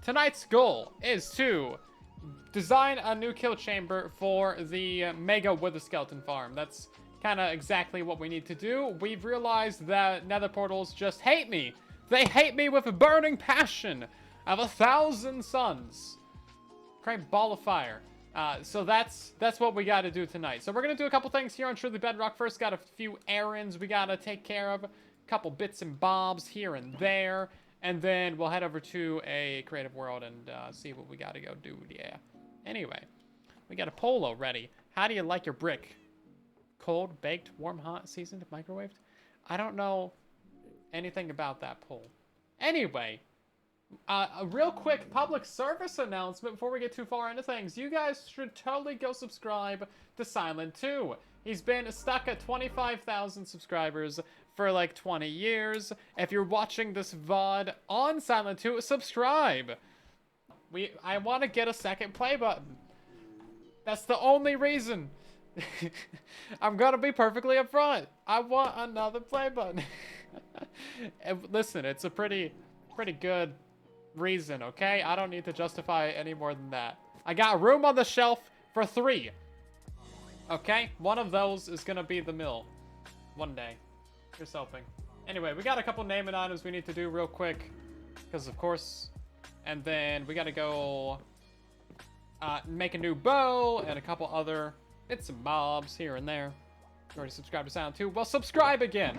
tonight's goal is to design a new kill chamber for the Mega Wither Skeleton farm. That's kind of exactly what we need to do. We've realized that nether portals just hate me. They hate me with a burning passion of 1,000 suns. Great ball of fire. So that's what we got to do tonight. So we're going to do a couple things here on Truly Bedrock. First, got a few errands we got to take care of. A couple bits and bobs here and there. And then we'll head over to a creative world and see what we got to go do. Yeah. Anyway, we got a polo ready. How do you like your brick? Cold, baked, warm, hot, seasoned, microwaved? I don't know anything about that poll. Anyway, a real quick public service announcement before we get too far into things. You guys should totally go subscribe to silentwo. He's been stuck at 25,000 subscribers for like 20 years. If you're watching this VOD on silentwo, subscribe. I want to get a second play button. That's the only reason. I'm gonna be perfectly upfront. I want another play button. And listen, it's a pretty good reason, okay? I don't need to justify it any more than that. I got room on the shelf for 3. Okay? One of those is gonna be the mill. One day. Here's hoping. Anyway, we got a couple naming items we need to do real quick. Because of course. And then we gotta go make a new bow and a couple other bits and bobs here and there. You already subscribed to silentwo. Well, subscribe again.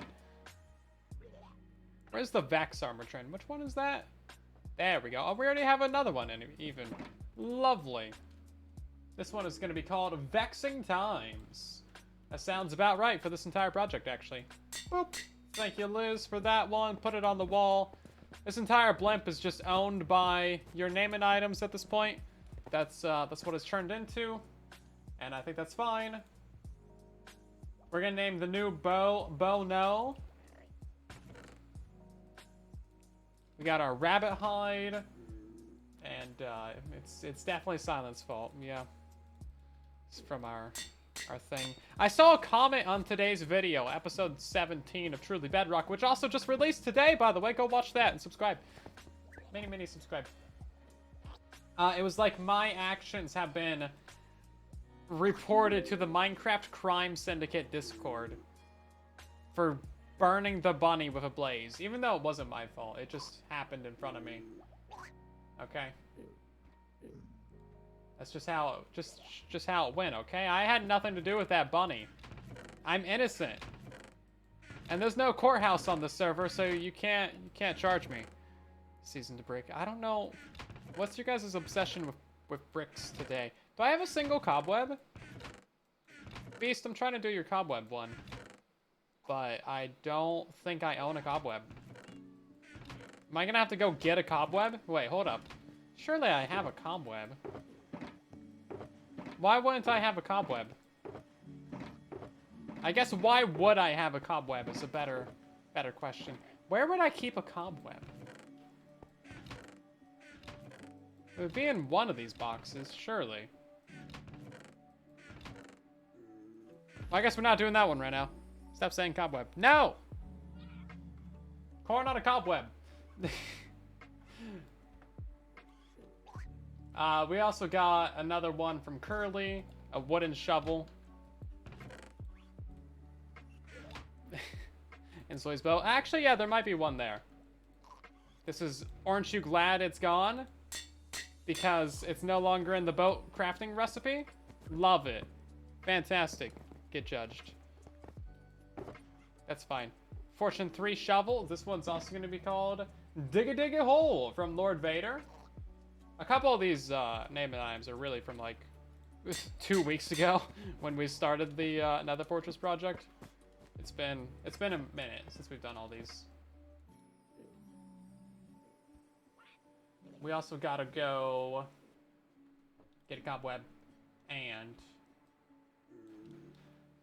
Where's the Vex armor trend? Which one is that? There we go. Oh, we already have another one even. Lovely. This one is going to be called Vexing Times. That sounds about right for this entire project, actually. Boop. Thank you, Liz, for that one. Put it on the wall. This entire blimp is just owned by your naming items at this point. That's what it's turned into. And I think that's fine. We're going to name the new bow No. We got our rabbit hide, and it's definitely Silent's fault. Yeah, it's from our thing. I saw a comment on today's video, episode 17 of Truly Bedrock, which also just released today, by the way. Go watch that and subscribe. Many subscribe. It was like, my actions have been reported to the Minecraft Crime Syndicate Discord for burning the bunny with a blaze, even though it wasn't my fault. It just happened in front of me. Okay. That's just how it went, okay? I had nothing to do with that bunny. I'm innocent. And there's no courthouse on the server, so you can't charge me. Seasoned brick. I don't know. What's your guys' obsession with bricks today? Do I have a single cobweb? Beast, I'm trying to do your cobweb one. But I don't think I own a cobweb. Am I gonna have to go get a cobweb? Wait, hold up. Surely I have a cobweb. Why wouldn't I have a cobweb? I guess why would I have a cobweb is a better question. Where would I keep a cobweb? It would be in one of these boxes, surely. Well, I guess we're not doing that one right now. Stop saying cobweb. No! Corn on a cobweb. We also got another one from Curly. A wooden shovel. And Soy's bow. Actually, yeah, there might be one there. This is, aren't you glad it's gone? Because it's no longer in the boat crafting recipe? Love it. Fantastic. Get judged. That's fine. Fortune 3 shovel. This one's also going to be called Dig a Hole from Lord Vader. A couple of these naming items are really from like 2 weeks ago when we started the Nether Fortress project. It's been a minute since we've done all these. We also gotta go get a cobweb and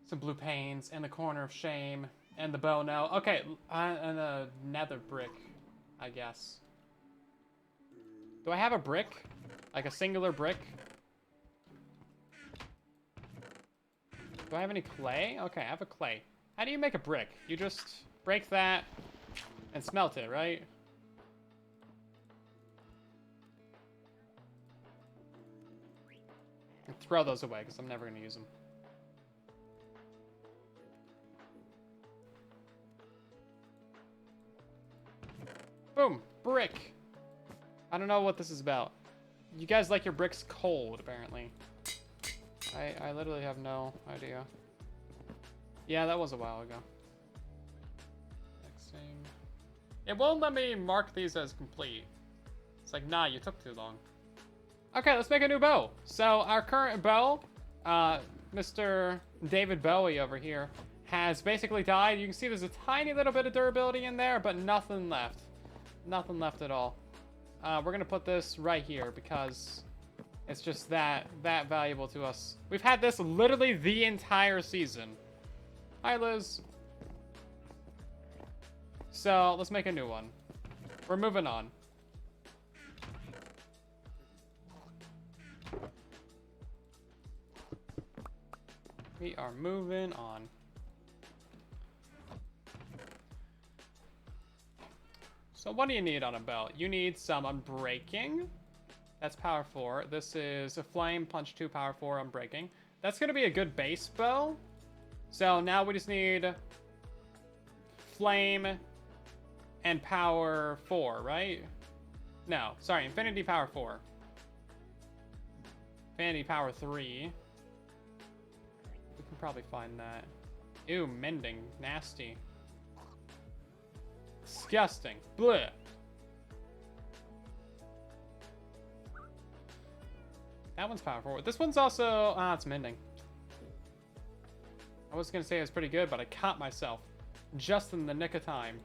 some blue panes and the corner of shame and the bow now. Okay, and a nether brick, I guess. Do I have a brick? Like a singular brick? Do I have any clay? Okay, I have a clay. How do you make a brick? You just break that and smelt it, right? throw those away because I'm never going to use them. Boom. Brick. I don't know what this is about. You guys like your bricks cold, apparently. I literally have no idea. Yeah, that was a while ago. Next thing. It won't let me mark these as complete. It's like, nah, you took too long. Okay, let's make a new bow. So our current bow, Mr. David Bowie over here, has basically died. You can see there's a tiny little bit of durability in there, but nothing left. Nothing left at all. We're gonna put this right here because it's just that valuable to us. We've had this literally the entire season. Hi, Liz. So let's make a new one. We're moving on. We are moving on. So what do you need on a belt? You need some unbreaking. That's power 4. This is a flame, punch 2, power 4, unbreaking. That's going to be a good base bow. So now we just need flame and power 4, right? No, sorry, infinity power 4. Infinity power 3. We can probably find that. Ew, mending. Nasty. Disgusting. Blech. That one's power 4. This one's also... it's mending. I was going to say it's pretty good, but I caught myself just in the nick of time.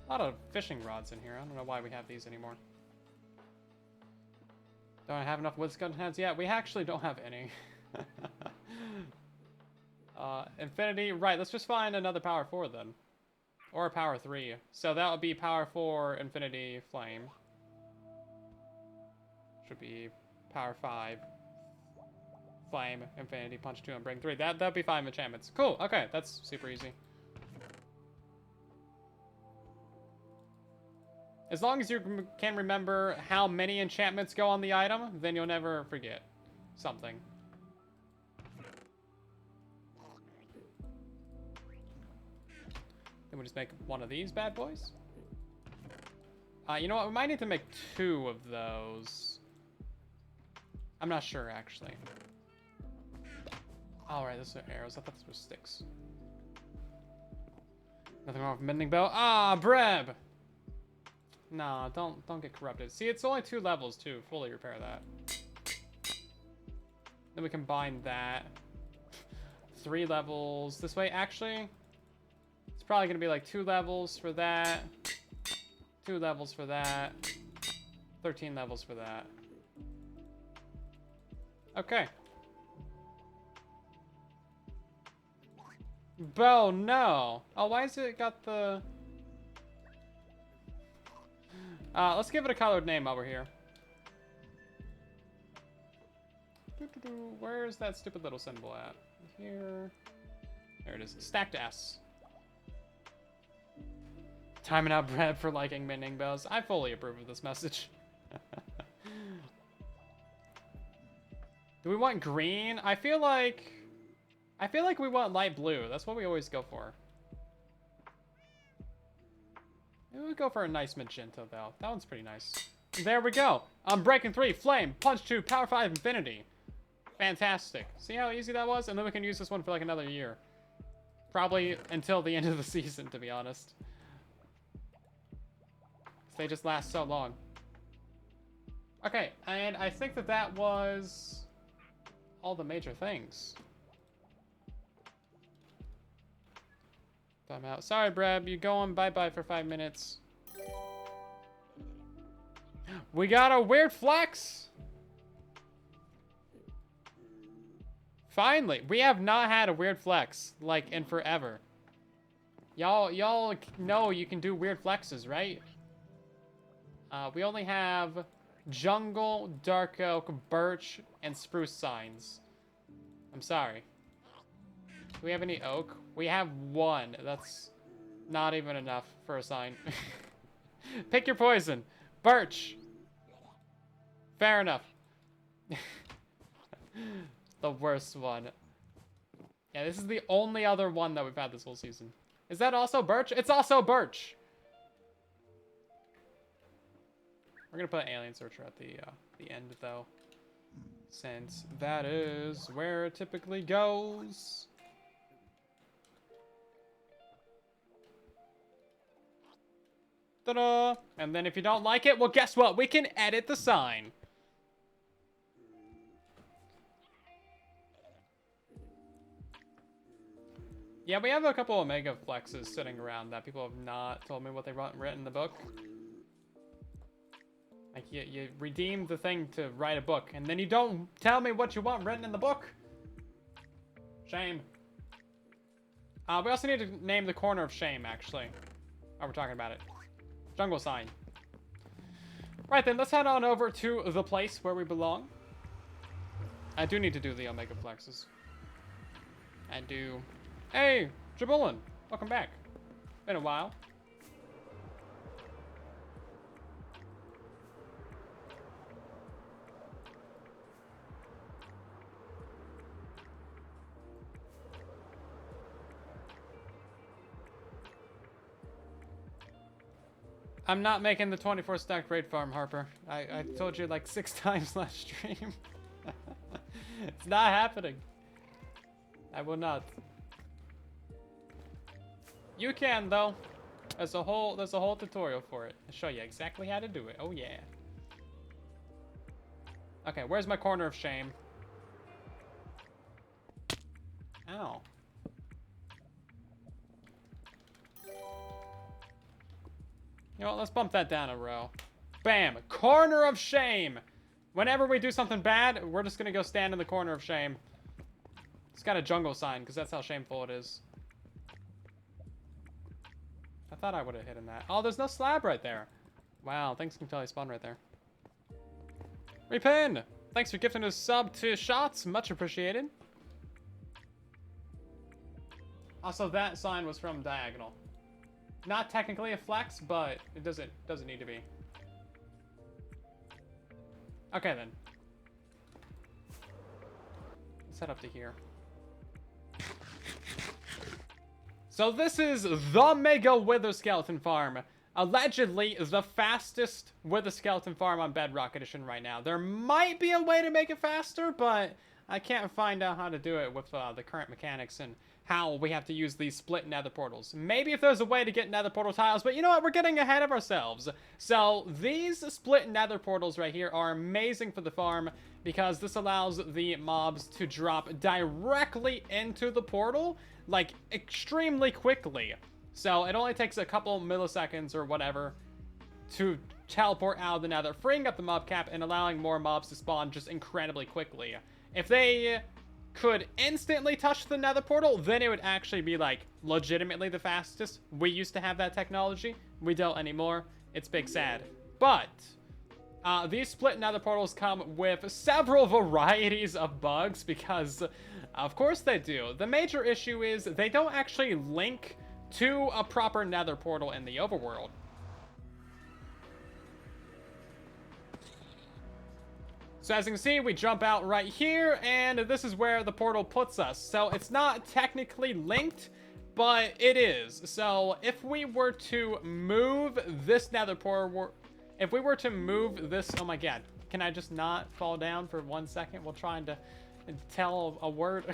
A lot of fishing rods in here. I don't know why we have these anymore. Don't I have enough wood skeleton heads yet? We actually don't have any. Infinity. Right, let's just find another power 4 then. Or a power 3. So that would be power 4, infinity, flame. Should be power 5, flame, infinity, punch 2, and bring 3. That'd be 5 enchantments. Cool, okay, that's super easy. As long as you can remember how many enchantments go on the item, then you'll never forget something. Then we just make one of these bad boys. You know what? We might need to make 2 of those. I'm not sure, actually. All right, this are arrows. I thought this was sticks. Nothing wrong with mending bow. Ah, Breb! Nah, don't get corrupted. See, it's only 2 levels, too. Fully repair that. Then we combine that. 3 levels this way. Actually, it's probably going to be like 2 levels for that. 2 levels for that. 13 levels for that. Okay. Bow, no. Oh, why has it got the... let's give it a colored name over here. Where's that stupid little symbol at? Here. There it is. Stacked S. Timing out Brad for liking mending bows. I fully approve of this message. Do we want green? I feel like we want light blue. That's what we always go for. Maybe we'll go for a nice magenta, though. That one's pretty nice. There we go. Unbreaking 3, flame, punch 2, power 5, infinity. Fantastic. See how easy that was? And then we can use this one for like another year. Probably until the end of the season, to be honest. They just last so long. Okay, and I think that was all the major things. I'm out. Sorry, Brad. You going bye-bye for 5 minutes. We got a weird flex. Finally. We have not had a weird flex, like, in forever. Y'all know you can do weird flexes, right? We only have jungle, dark oak, birch, and spruce signs. I'm sorry. Do we have any oak? We have 1. That's not even enough for a sign. Pick your poison. Birch. Fair enough. The worst one. Yeah, this is the only other one that we've had this whole season. Is that also birch? It's also birch! We're gonna put Alien Searcher at the end, though. Since that is where it typically goes. Ta-da! And then if you don't like it, well, guess what? We can edit the sign. Yeah, we have a couple Omega Flexes sitting around that people have not told me what they written in the book. Like, you redeem the thing to write a book, and then you don't tell me what you want written in the book. Shame. We also need to name the corner of shame, actually. Oh, we're talking about it. Jungle sign. Right then, let's head on over to the place where we belong. I do need to do the Omega Flexes. I do. Hey, Jabulin, welcome back. Been a while. I'm not making the 24 stack raid farm, Harper. I told you like 6 times last stream. It's not happening. I will not. You can though. There's a whole tutorial for it. I'll show you exactly how to do it. Oh yeah. Okay, where's my corner of shame? Ow. You know what, let's bump that down a row. Bam! Corner of shame! Whenever we do something bad, we're just gonna go stand in the corner of shame. It's got a jungle sign, because that's how shameful it is. I thought I would have hidden that. Oh, there's no slab right there. Wow, thanks can tell you spawn right there. Repin! Thanks for gifting a sub to Shots. Much appreciated. Also, that sign was from Diagonal. Not technically a flex, but it doesn't need to be. Okay then. Let's head up to here. So this is the Mega Wither Skeleton Farm. Allegedly the fastest Wither Skeleton Farm on Bedrock Edition right now. There might be a way to make it faster, but I can't find out how to do it with the current mechanics and how we have to use these split nether portals. Maybe if there's a way to get nether portal tiles, but you know what? We're getting ahead of ourselves. So these split nether portals right here are amazing for the farm because this allows the mobs to drop directly into the portal, like extremely quickly. So it only takes a couple milliseconds or whatever to teleport out of the nether, freeing up the mob cap and allowing more mobs to spawn just incredibly quickly. If they could instantly touch the nether portal, then it would actually be like legitimately the fastest. We used to have that technology. We don't anymore. It's big sad. But these split nether portals come with several varieties of bugs because of course they do. The major issue is they don't actually link to a proper nether portal in the overworld. So as you can see, we jump out right here, and this is where the portal puts us. So it's not technically linked, but it is. So if we were to move this nether portal, if we were to move this, oh my god, can I just not fall down for 1 second while trying to tell a word?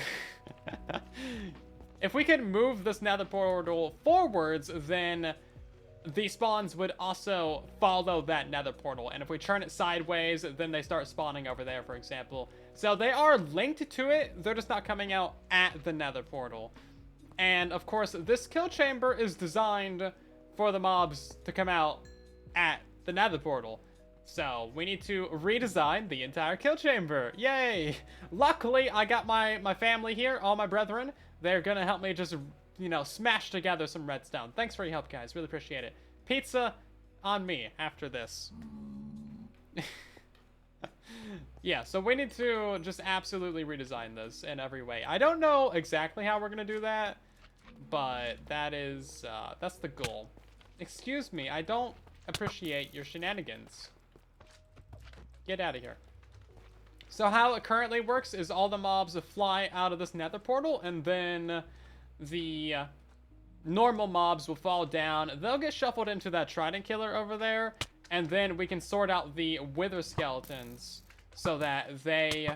If we could move this nether portal forwards, then the spawns would also follow that nether portal. And if we turn it sideways, then they start spawning over there, for example. So they are linked to it. They're just not coming out at the nether portal. And of course, this kill chamber is designed for the mobs to come out at the nether portal. So we need to redesign the entire kill chamber. Yay! Luckily, I got my family here, all my brethren. They're gonna help me just, you know, smash together some redstone. Thanks for your help, guys. Really appreciate it. Pizza on me after this. Yeah, so we need to just absolutely redesign this in every way. I don't know exactly how we're gonna do that, but that is, that's the goal. Excuse me, I don't appreciate your shenanigans. Get out of here. So how it currently works is all the mobs fly out of this nether portal, and then the normal mobs will fall down. They'll get shuffled into that trident killer over there, and then we can sort out the wither skeletons so that they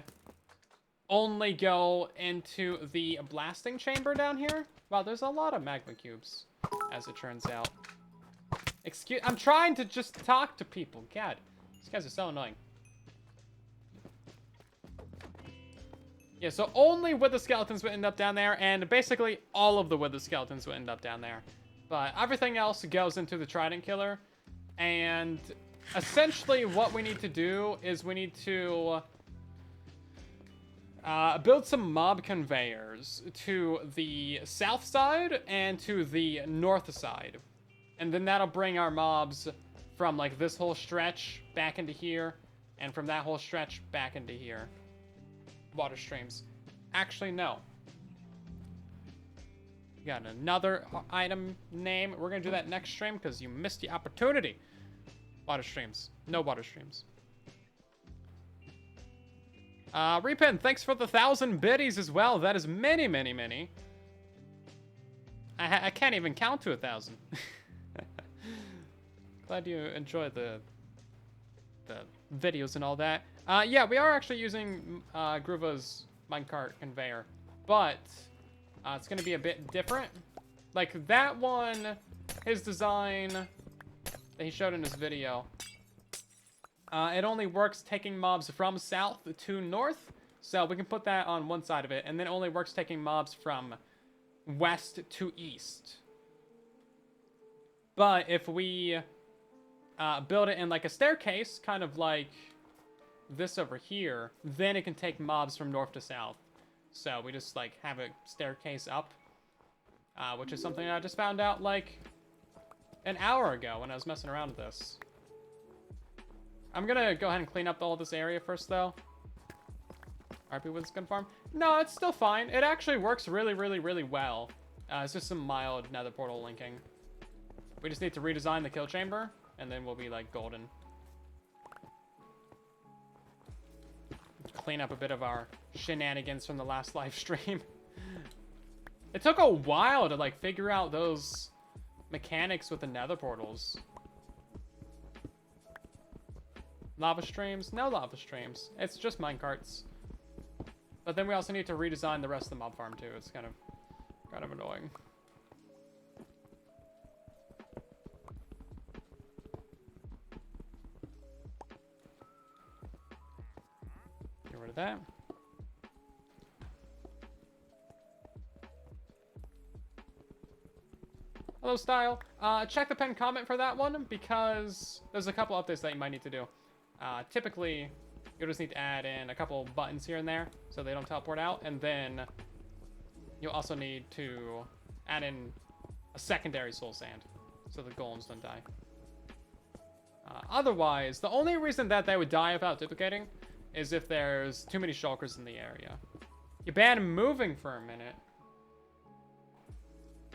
only go into the blasting chamber down here. Wow, there's a lot of magma cubes, as it turns out. I'm trying to just talk to people. God, these guys are so annoying. Yeah, so only wither skeletons would end up down there, and basically all of the wither skeletons would end up down there. But everything else goes into the trident killer, and essentially what we need to do is we need to build some mob conveyors to the south side and to the north side. And then that'll bring our mobs from like this whole stretch back into here, and from that whole stretch back into here. Water streams. Actually, no. We got another item name. We're gonna do that next stream because you missed the opportunity. Water streams. No water streams. Repin, thanks for the 1,000 biddies as well. That is many, many, many. I can't even count to 1,000. Glad you enjoyed the videos and all that. Yeah, we are actually using Groova's minecart conveyor, but it's going to be a bit different. Like that one, his design that he showed in his video, it only works taking mobs from south to north, so we can put that on one side of it, and then it only works taking mobs from west to east. But if we build it in like a staircase, kind of like this over here, then it can take mobs from north to south. So we just like have a staircase up, which is something I just found out like an hour ago when I was messing around with this. I'm gonna go ahead and clean up all this area first though. RP with skin farm. No, it's still fine. It actually works really, really, really well. It's just some mild nether portal linking. We just need to redesign the kill chamber, and then we'll be like golden. Clean up a bit of our shenanigans from the last live stream. It took a while to like figure out those mechanics with the nether portals. Lava streams? No lava streams. It's just minecarts. But then we also need to redesign the rest of the mob farm too. It's kind of annoying. Get rid of that. Hello, Style. Check the pinned comment for that one, because there's a couple updates that you might need to do. Typically, you'll just need to add in a couple buttons here and there so they don't teleport out, and then you'll also need to add in a secondary soul sand so the golems don't die. Otherwise, the only reason that they would die without duplicating is if there's too many shulkers in the area. You ban moving for a minute.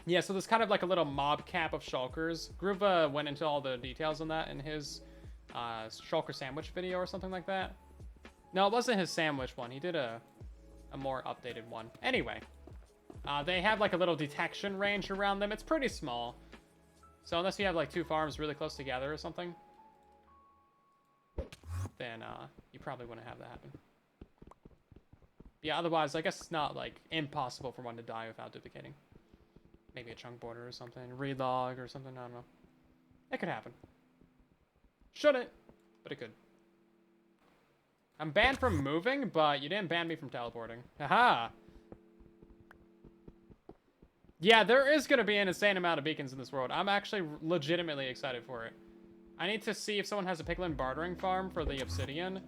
Yeah, so there's kind of like a little mob cap of shulkers. Groova went into all the details on that in his shulker sandwich video or something like that. No, it wasn't his sandwich one. He did a more updated one. Anyway, they have like a little detection range around them. It's pretty small. So unless you have like two farms really close together or something, then you probably wouldn't have that happen. Yeah, otherwise, I guess it's not like impossible for one to die without duplicating. Maybe a chunk border or something, relog or something, I don't know. It could happen. Shouldn't, but it could. I'm banned from moving, but you didn't ban me from teleporting. Haha! Yeah, there is going to be an insane amount of beacons in this world. I'm actually legitimately excited for it. I need to see if someone has a piglin bartering farm for the obsidian.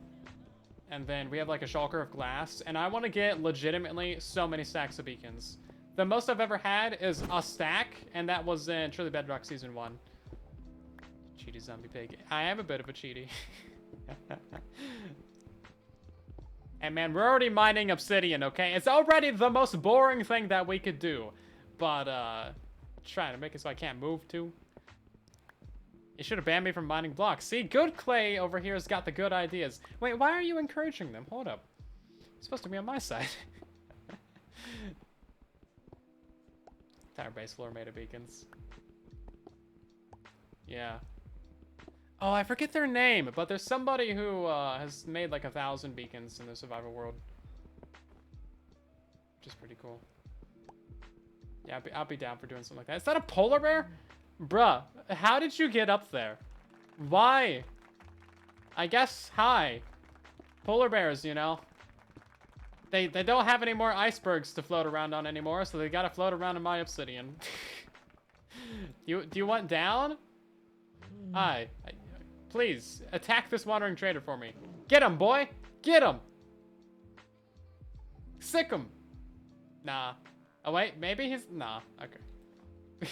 And then we have like a shulker of glass. And I want to get legitimately so many stacks of beacons. The most I've ever had is a stack, and that was in Truly Bedrock Season 1. Cheaty zombie pig. I am a bit of a cheaty. And man, we're already mining obsidian, okay? It's already the most boring thing that we could do. But, trying to make it so I can't move too. You should have banned me from mining blocks. See, good Clay over here has got the good ideas. Wait, why are you encouraging them? Hold up. You're supposed to be on my side. Entire base floor made of beacons. Yeah. Oh, I forget their name, but there's somebody who has made like 1,000 beacons in the survival world. Which is pretty cool. Yeah, I'll be down for doing something like that. Is that a polar bear? Bruh, how did you get up there? Why? I guess, hi. Polar bears, you know. They don't have any more icebergs to float around on anymore, so they gotta float around in my obsidian. Do you want down? Hi. Please, attack this wandering trader for me. Get him, boy! Get him! Sick him! Nah. Oh, wait, maybe he's... Nah, okay.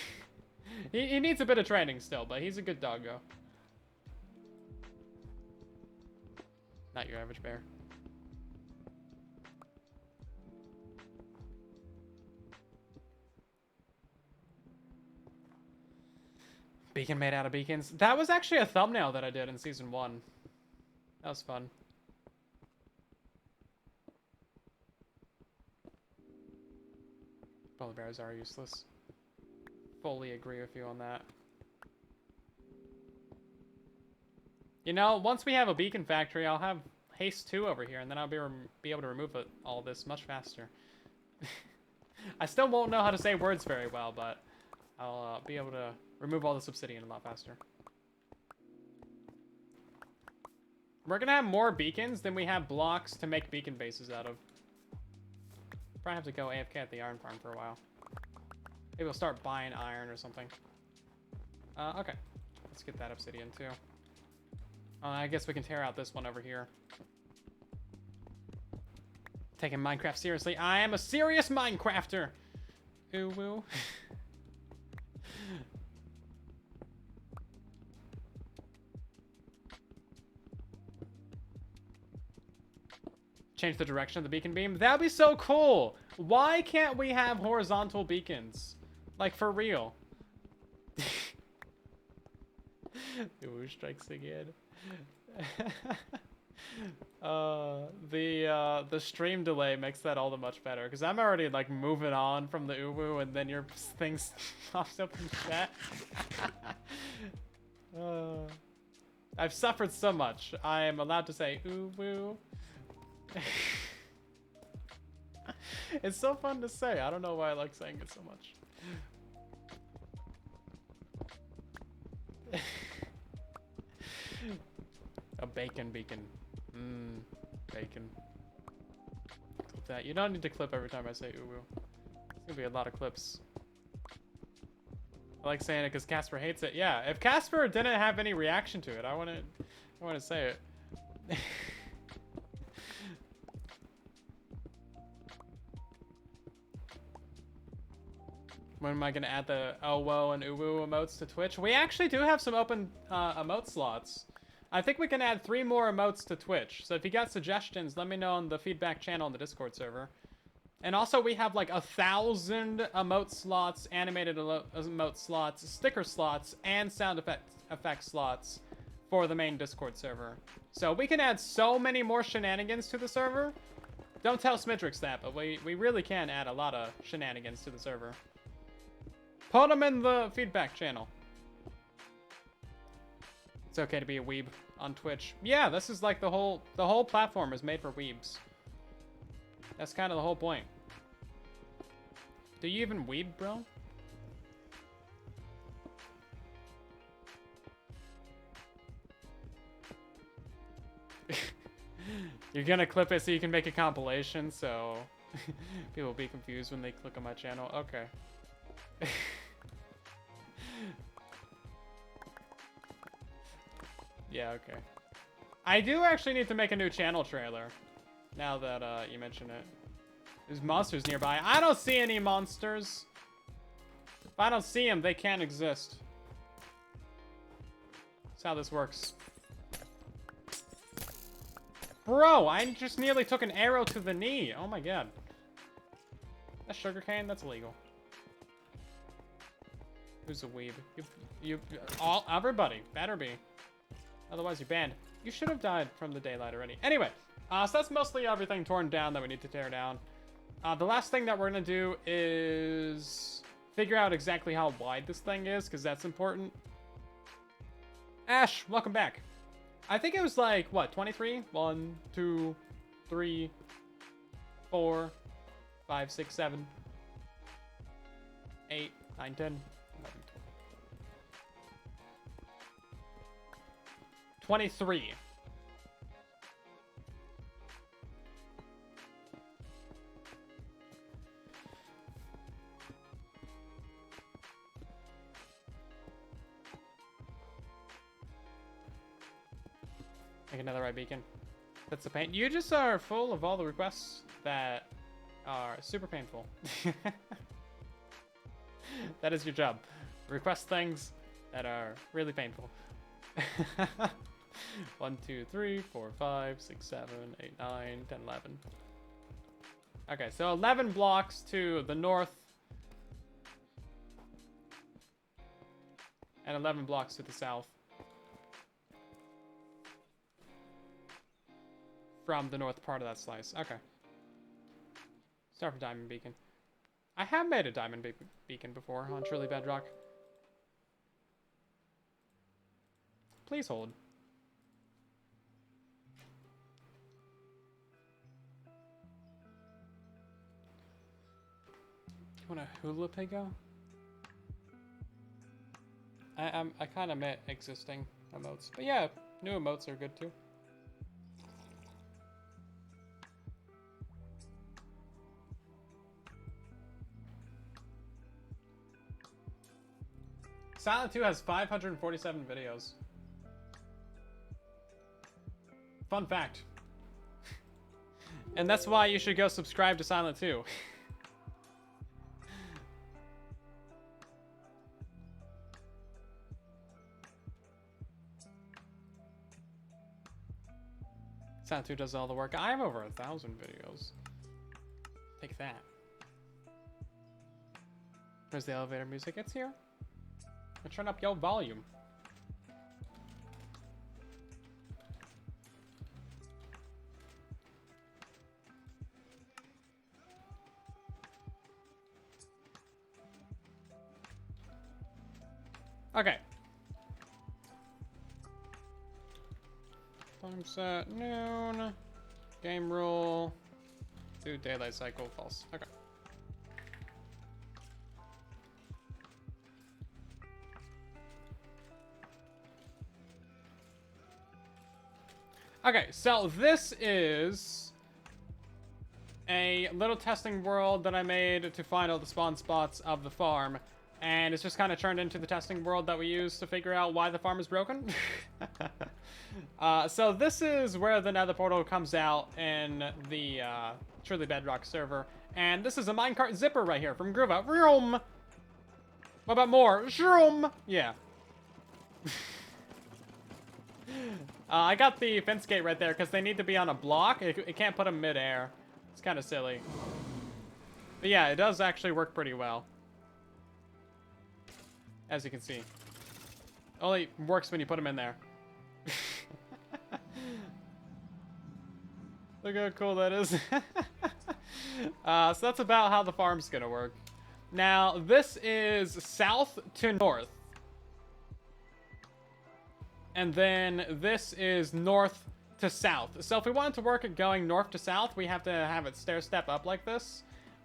He needs a bit of training still, but he's a good doggo. Not your average bear. Beacon made out of beacons. That was actually a thumbnail that I did in season 1. That was fun. Polar bears are useless. Fully agree with you on that. You know, once we have a beacon factory, I'll have haste 2 over here, and then I'll be able to remove all this much faster. I still won't know how to say words very well, but I'll be able to remove all this obsidian a lot faster. We're gonna have more beacons than we have blocks to make beacon bases out of. Probably have to go AFK at the iron farm for a while. Maybe we'll start buying iron or something. Okay. Let's get that obsidian too. I guess we can tear out this one over here. Taking Minecraft seriously. I am a serious Minecrafter! Ooh woo. Change the direction of the beacon beam. That'd be so cool! Why can't we have horizontal beacons? Like, for real. Ooh, strikes again. The stream delay makes that all the much better, because I'm already, like, moving on from the uwu, and then your thing pops up in chat. I've suffered so much. I'm allowed to say uwu. It's so fun to say. I don't know why I like saying it so much. A bacon beacon. Mmm, bacon. Clip that. You don't need to clip every time I say uwu. It's gonna be a lot of clips. I like saying it because Casper hates it. Yeah, if Casper didn't have any reaction to it, I wouldn't say it. When am I going to add the Owo and Uwu emotes to Twitch? We actually do have some open emote slots. I think we can add 3 more emotes to Twitch. So if you got suggestions, let me know on the feedback channel on the Discord server. And also we have like 1,000 emote slots, animated emote slots, sticker slots, and sound effect slots for the main Discord server. So we can add so many more shenanigans to the server. Don't tell Smidrix that, but we really can add a lot of shenanigans to the server. Put them in the feedback channel. It's okay to be a weeb on Twitch. Yeah, this is like the whole platform is made for weebs. That's kind of the whole point. Do you even weeb, bro? You're gonna clip it so you can make a compilation, so people will be confused when they click on my channel. Okay. Yeah, okay. I do actually need to make a new channel trailer, now that you mention it. There's monsters nearby. I don't see any monsters. If I don't see them, they can't exist. That's how this works. Bro, I just nearly took an arrow to the knee. Oh my god. That's sugarcane? That's illegal. Who's a weeb? Everybody better be. Otherwise you're banned. You should have died from the daylight already. Anyway, so that's mostly everything torn down that we need to tear down. The last thing that we're gonna do is figure out exactly how wide this thing is, because that's important. Ash, welcome back. I think it was like, what, 23? 1, 2, 3, 4, 5, 6, 7, 8, 9, 10, 11, 23. Make another right beacon. That's the pain. You just are full of all the requests that are super painful. That is your job. Request things that are really painful. 1, 2, 3, 4, 5, 6, 7, 8, 9, 10, 11. Okay, so 11 blocks to the north. And 11 blocks to the south. From the north part of that slice. Okay. Start from Diamond Beacon. I have made a Diamond Beacon before on Truly Bedrock. Please hold. You want a hula pigo? I kind of meant existing emotes, but yeah, new emotes are good too. Silent2 has 547 videos. Fun fact. And that's why you should go subscribe to Silent2. Silent2 does all the work. I have over 1,000 videos. Take that. Where's the elevator music? It's here. Turn up your volume. Okay. Time set noon. Game rule. Do daylight cycle false. Okay. Okay, so this is a little testing world that I made to find all the spawn spots of the farm. And it's just kind of turned into the testing world that we use to figure out why the farm is broken. So this is where the nether portal comes out in the Truly Bedrock server. And this is a minecart zipper right here from Groova. Vroom! What about more? Shroom! Yeah. I got the fence gate right there because they need to be on a block. It can't put them mid-air. It's kind of silly. But yeah, it does actually work pretty well. As you can see. Only works when you put them in there. Look how cool that is. So that's about how the farm's gonna work. Now, this is south to north. And then this is north to south. So if we wanted to work it going north to south, we have to have it stair step up like this.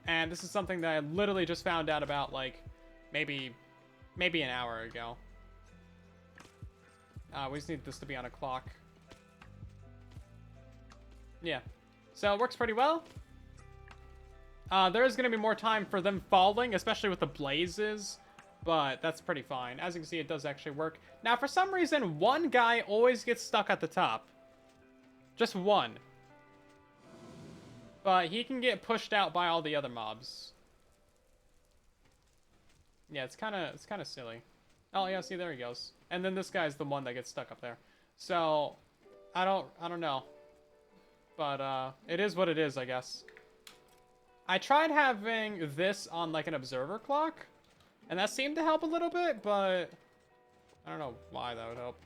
And this is something that I literally just found out about, like, maybe an hour ago. We just need this to be on a clock. Yeah. So it works pretty well. There is going to be more time for them falling, especially with the blazes. But that's pretty fine. As you can see, it does actually work. Now, for some reason, one guy always gets stuck at the top. Just one. But he can get pushed out by all the other mobs. Yeah, it's kind of silly. Oh, yeah, see, there he goes. And then this guy's the one that gets stuck up there. So, I don't know. But, it is what it is, I guess. I tried having this on, like, an observer clock. And that seemed to help a little bit, but I don't know why that would help.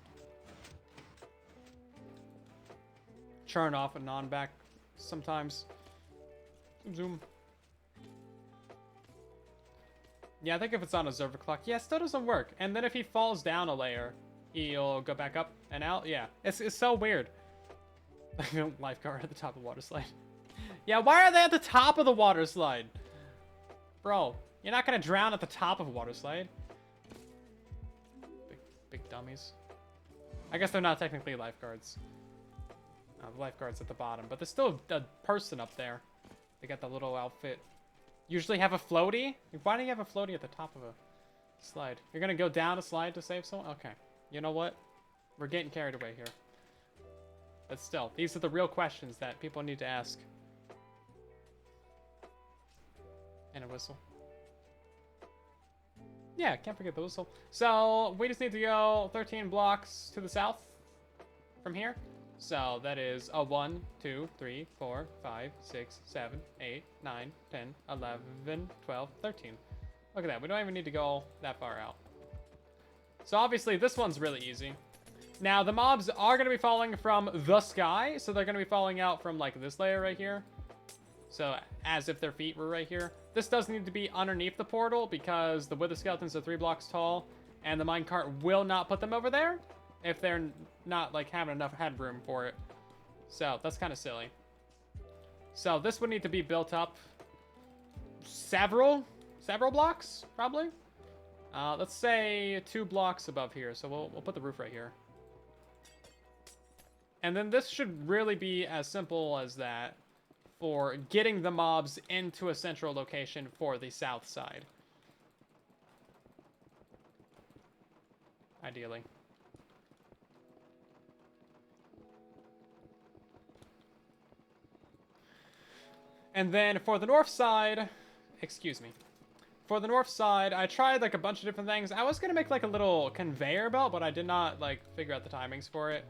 Churn off and on back sometimes. Zoom. Yeah, I think if it's on observer clock, yeah, it still doesn't work. And then if he falls down a layer, he'll go back up and out. Yeah, it's so weird. Lifeguard at the top of the water slide. Yeah, why are they at the top of the water slide? Bro, you're not gonna drown at the top of a water slide. Big dummies. I guess they're not technically lifeguards. The lifeguard's at the bottom, but there's still a person up there. They got the little outfit. Usually have a floaty? Why do you have a floaty at the top of a slide? You're gonna go down a slide to save someone? Okay. You know what? We're getting carried away here. But still, these are the real questions that people need to ask. And a whistle. Yeah, can't forget the whistle. So, we just need to go 13 blocks to the south from here. So, that is a 1, 2, 3, 4, 5, 6, 7, 8, 9, 10, 11, 12, 13. Look at that. We don't even need to go that far out. So, obviously, this one's really easy. Now, the mobs are going to be falling from the sky. So, they're going to be falling out from, like, this layer right here. So, as if their feet were right here. This does need to be underneath the portal because the wither skeletons are 3 blocks tall. And the minecart will not put them over there if they're not, like, having enough headroom for it. So, that's kind of silly. So, this would need to be built up several blocks, probably. Let's say 2 blocks above here. So, we'll put the roof right here. And then this should really be as simple as that for getting the mobs into a central location for the south side. Ideally. And then for the north side, excuse me. For the north side, I tried like a bunch of different things. I was gonna make like a little conveyor belt, but I did not like figure out the timings for it.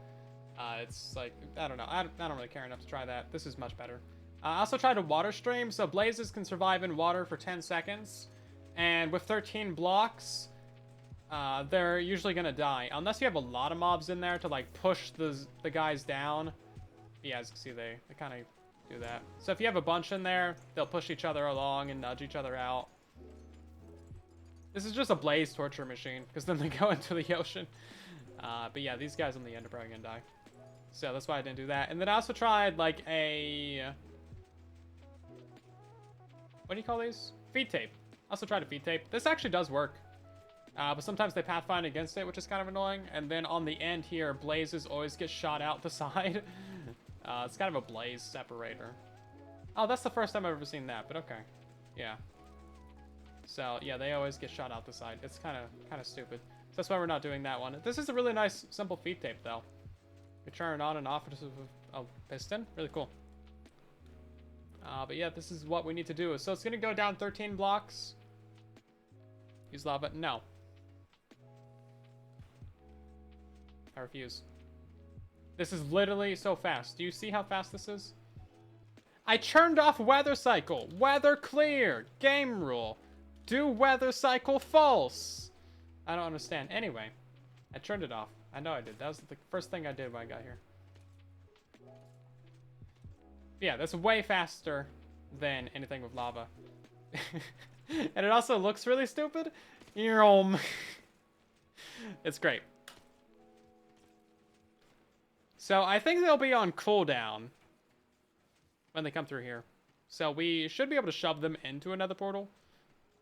It's like, I don't know. I don't really care enough to try that. This is much better. I also tried a water stream. So blazes can survive in water for 10 seconds. And with 13 blocks, they're usually gonna die. Unless you have a lot of mobs in there to like push the guys down. Yeah, as you can see, they kind of do that. So if you have a bunch in there, they'll push each other along and nudge each other out. This is just a blaze torture machine, because then they go into the ocean. But yeah, these guys in the end are probably gonna die. So that's why I didn't do that. And then I also tried like a... What do you call these? Feed tape. I also tried a feed tape. This actually does work. But sometimes they pathfind against it, which is kind of annoying. And then on the end here, blazes always get shot out the side. It's kind of a blaze separator. Oh, that's the first time I've ever seen that, but okay. Yeah. So, yeah, they always get shot out the side. It's kind of stupid. So that's why we're not doing that one. This is a really nice, simple feed tape, though. You turn it on and off with a piston. Really cool. But yeah, this is what we need to do. So it's going to go down 13 blocks. Use lava. No. I refuse. This is literally so fast. Do you see how fast this is? I turned off weather cycle. Weather clear. Game rule. Do weather cycle false. I don't understand. Anyway, I turned it off. I know I did. That was the first thing I did when I got here. Yeah, that's way faster than anything with lava. And it also looks really stupid. It's great. So I think they'll be on cooldown when they come through here. So we should be able to shove them into another portal.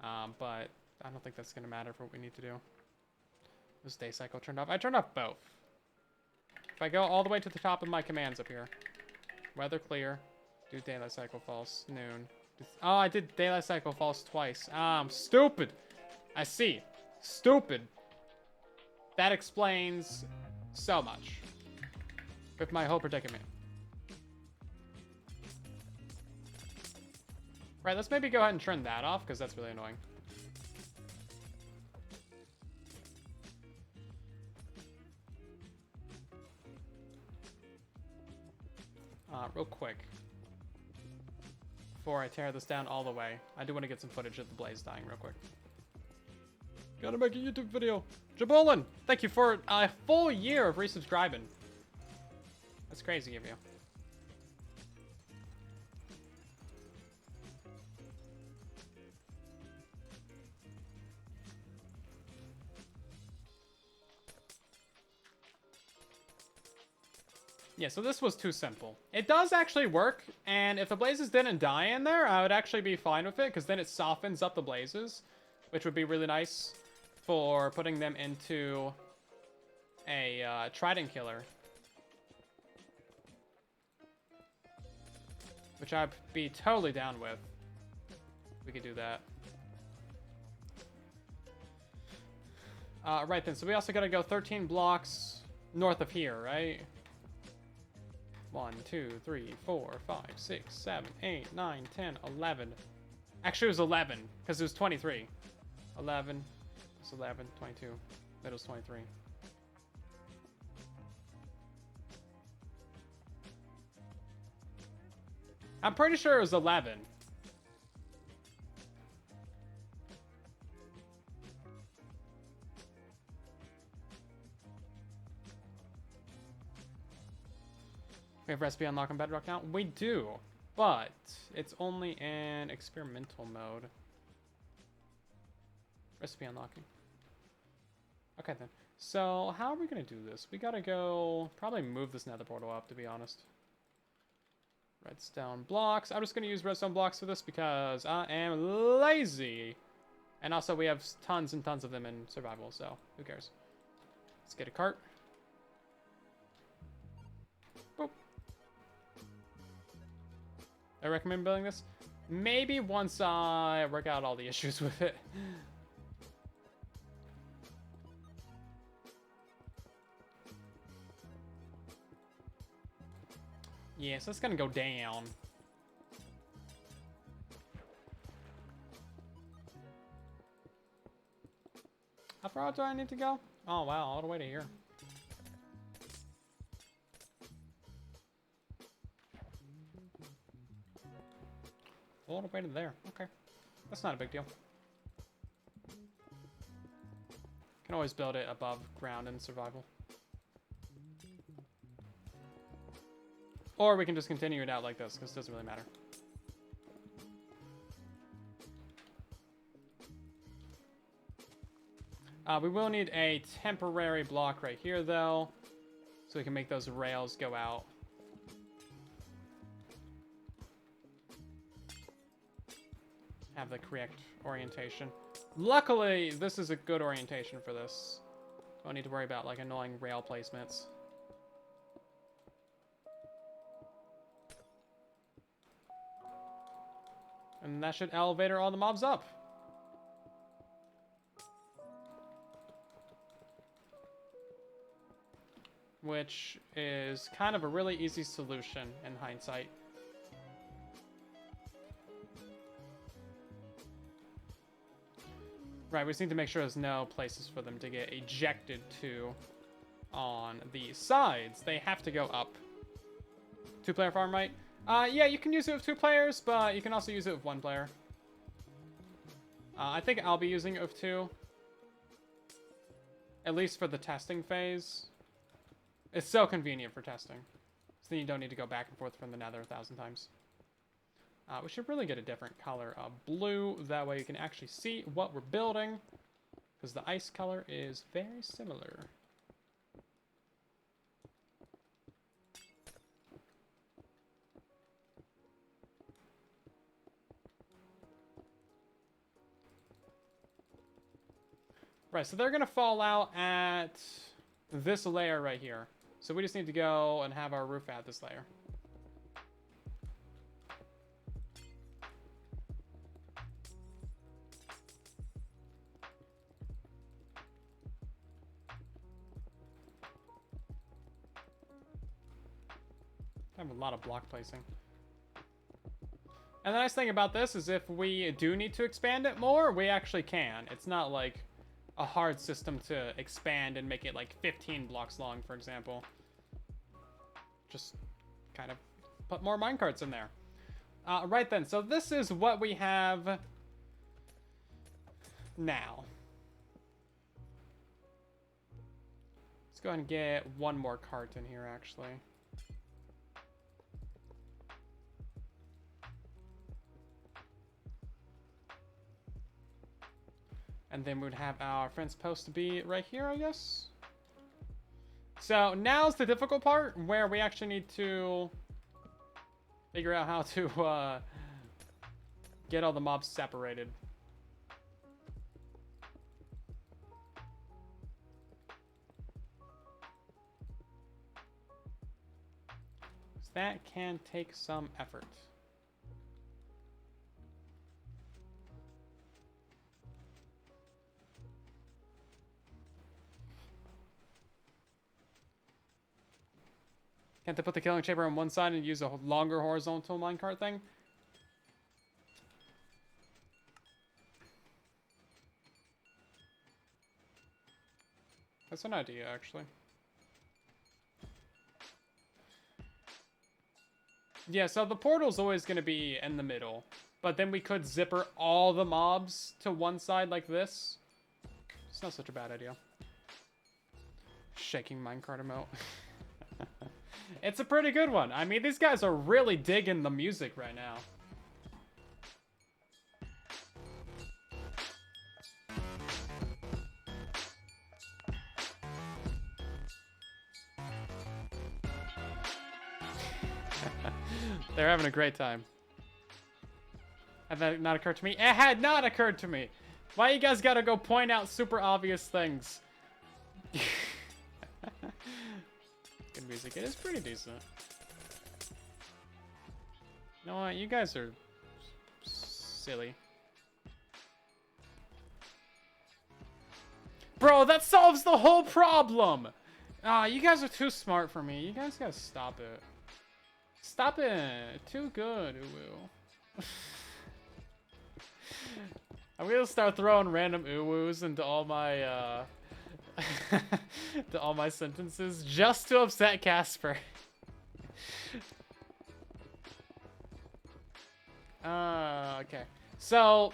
But I don't think that's going to matter for what we need to do. This day cycle turned off. I turned off both. If I go all the way to the top of my commands up here. Weather clear. Do daylight cycle false. Noon. Oh, I did daylight cycle false twice. I'm stupid. I see. Stupid. That explains so much. With my whole predicament. Right, let's maybe go ahead and turn that off, because that's really annoying. Real quick. Before I tear this down all the way, I do want to get some footage of the blaze dying real quick. Gotta make a YouTube video. Jabolin, thank you for a full year of resubscribing. That's crazy of you. Yeah, so this was too simple. It does actually work, and if the blazes didn't die in there, I would actually be fine with it, because then it softens up the blazes, which would be really nice for putting them into a trident killer. Which I'd be totally down with. We could do that. Right then, so we also gotta go 13 blocks north of here, right? 1, 2, 3, 4, 5, 6, 7, 8, 9, 10, 11. Actually, it was 11, because it was 23. 11, it's 11, 22, middle's 23. I'm pretty sure it was 11. We have recipe unlock on Bedrock now? We do, but it's only in experimental mode. Recipe unlocking. Okay then. So how are we gonna do this? We gotta go probably move this nether portal up, to be honest. Redstone blocks. I'm just gonna use redstone blocks for this because I am lazy. And also we have tons and tons of them in survival, so who cares? Let's get a cart. Boop. I recommend building this. Maybe once I work out all the issues with it. Yeah, so it's gonna go down. How far out do I need to go? Oh wow, all the way to here. All the way to there. Okay. That's not a big deal. Can always build it above ground in survival. Or we can just continue it out like this, because it doesn't really matter. We will need a temporary block right here, though, so we can make those rails go out. Have the correct orientation. Luckily, this is a good orientation for this. Don't need to worry about, like, annoying rail placements. And that should elevator all the mobs up. Which is kind of a really easy solution in hindsight. Right, we just need to make sure there's no places for them to get ejected to on the sides. They have to go up. 2-player farm, right? Yeah, you can use it with 2 players, but you can also use it with 1 player. I think I'll be using it with 2. At least for the testing phase. It's so convenient for testing. So then you don't need to go back and forth from the nether 1,000 times. We should really get a different color of blue. That way you can actually see what we're building. Because the ice color is very similar. Right, so they're going to fall out at this layer right here. So we just need to go and have our roof at this layer. I have a lot of block placing. And the nice thing about this is if we do need to expand it more, we actually can. It's not like a hard system to expand and make it like 15 blocks long, for example. Just kind of put more minecarts in there. Right then, so this is what we have now. go ahead and get one more cart in here, actually. And then we would have our friend's post to be right here, I guess. So now's the difficult part, where we actually need to figure out how to get all the mobs separated. So that can take some effort. Can't they put the killing chamber on one side and use a longer horizontal minecart thing? That's an idea, actually. Yeah, so the portal's always going to be in the middle. But then we could zipper all the mobs to one side like this. It's not such a bad idea. Shaking minecart emote. It's a pretty good one. I mean, these guys are really digging the music right now. They're having a great time. Had that not occurred to me? It had not occurred to me. Why you guys gotta go point out super obvious things? Good music. It is pretty decent. You know what? You guys are silly. Bro, that solves the whole problem! Ah, you guys are too smart for me. You guys gotta stop it. Stop it. Too good, uwu. I'm gonna start throwing random uwus into all my, to all my sentences just to upset Casper. Okay. So,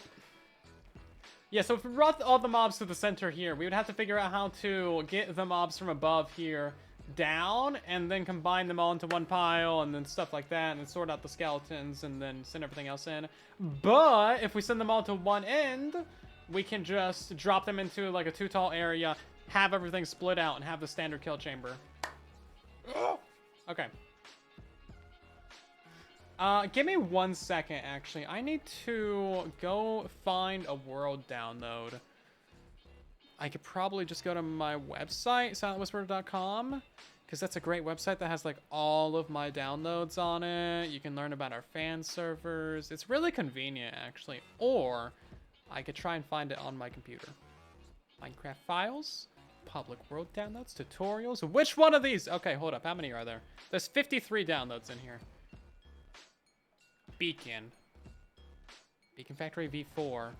yeah, so if we brought all the mobs to the center here, we would have to figure out how to get the mobs from above here down, and then combine them all into one pile, and then stuff like that, and then sort out the skeletons, and then send everything else in. But if we send them all to one end, we can just drop them into like a too tall area, have everything split out, and have the standard kill chamber. Okay. Give me 1 second, actually. I need to go find a world download. I could probably just go to my website, silentwhisperer.com, because that's a great website that has like all of my downloads on it. You can learn about our fan servers. It's really convenient, actually. Or I could try and find it on my computer. Minecraft files, public world downloads, tutorials. Which one of these? Okay, hold up. How many are there? There's 53 downloads in here. Beacon. Beacon Factory V4.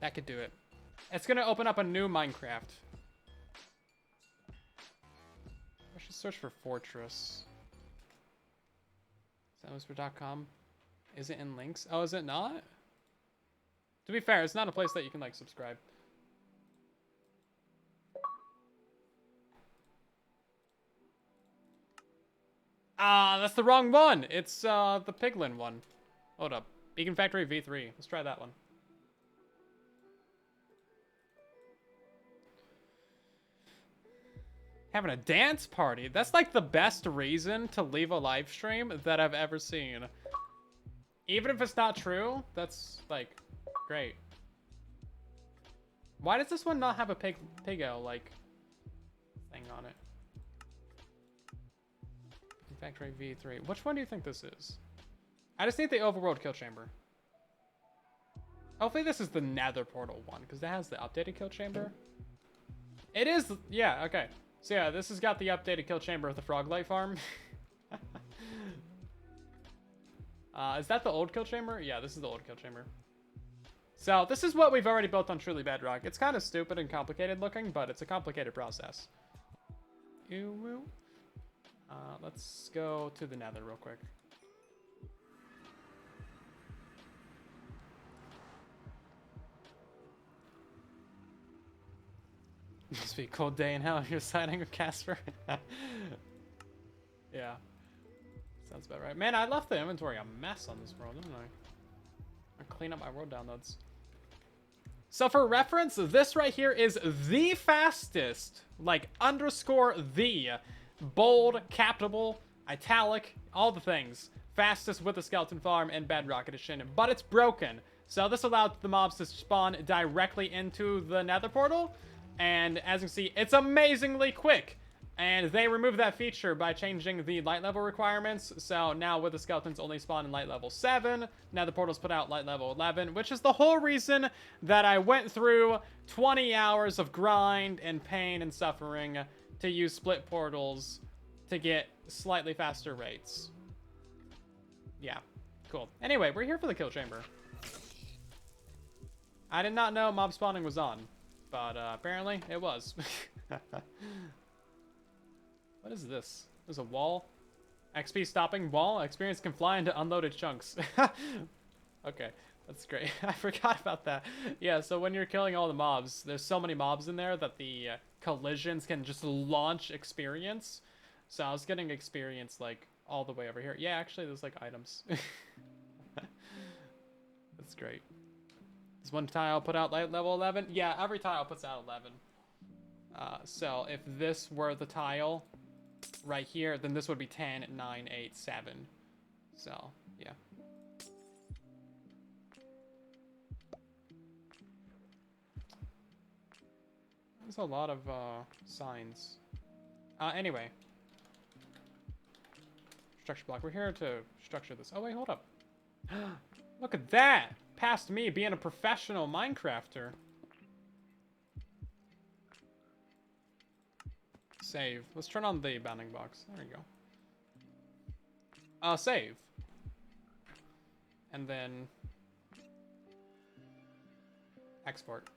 That could do it. It's gonna open up a new Minecraft. I should search for Fortress. Silentwhisper.com. Is it in links? Oh, is it not? To be fair, it's not a place that you can like subscribe. Ah, that's the wrong one. It's the Piglin one. Hold up. Beacon Factory V3. Let's try that one. Having a dance party. That's like the best reason to leave a live stream that I've ever seen. Even if it's not true, that's like great. Why does this one not have a Pigo like thing on it? Factory V3. Which one do you think this is? I just need the overworld kill chamber. Hopefully this is the nether portal one, because that has the updated kill chamber. It is, yeah, okay. So yeah, this has got the updated kill chamber of the Froglight farm. Is that the old kill chamber? Yeah, this is the old kill chamber. So this is what we've already built on Truly Bedrock. It's kind of stupid and complicated looking, but it's a complicated process. Ew. Let's go to the nether real quick. be a cold day in hell. You're siding with Casper. Yeah. Sounds about right. Man, I left the inventory a mess on this world, didn't I? I'll clean up my world downloads. So for reference, this right here is the fastest, like underscore the, bold, capital, italic, all the things. Fastest with the skeleton farm in Bedrock Edition, but it's broken. So this allowed the mobs to spawn directly into the nether portal. And as you can see, it's amazingly quick. And they removed that feature by changing the light level requirements. So now with the skeletons only spawn in light level 7. Now the portals put out light level 11, which is the whole reason that I went through 20 hours of grind and pain and suffering to use split portals to get slightly faster rates. Yeah, cool. Anyway, we're here for the kill chamber. I did not know mob spawning was on, but apparently it was. What is this? There's a wall. XP stopping wall. Experience can fly into unloaded chunks. Okay, that's great. I forgot about that. Yeah, so when you're killing all the mobs, there's so many mobs in there that the collisions can just launch experience. So I was getting experience like all the way over here. Yeah, actually there's like items. That's great. Does one tile put out light level 11? Yeah, every tile puts out 11. So if this were the tile right here, then this would be 10, 9, 8, 7. So, yeah. There's a lot of signs. Anyway. Structure block. We're here to structure this. Oh, wait, hold up. Look at that! Past me being a professional Minecrafter. Save. Let's turn on the bounding box. There you go. Save. And then export.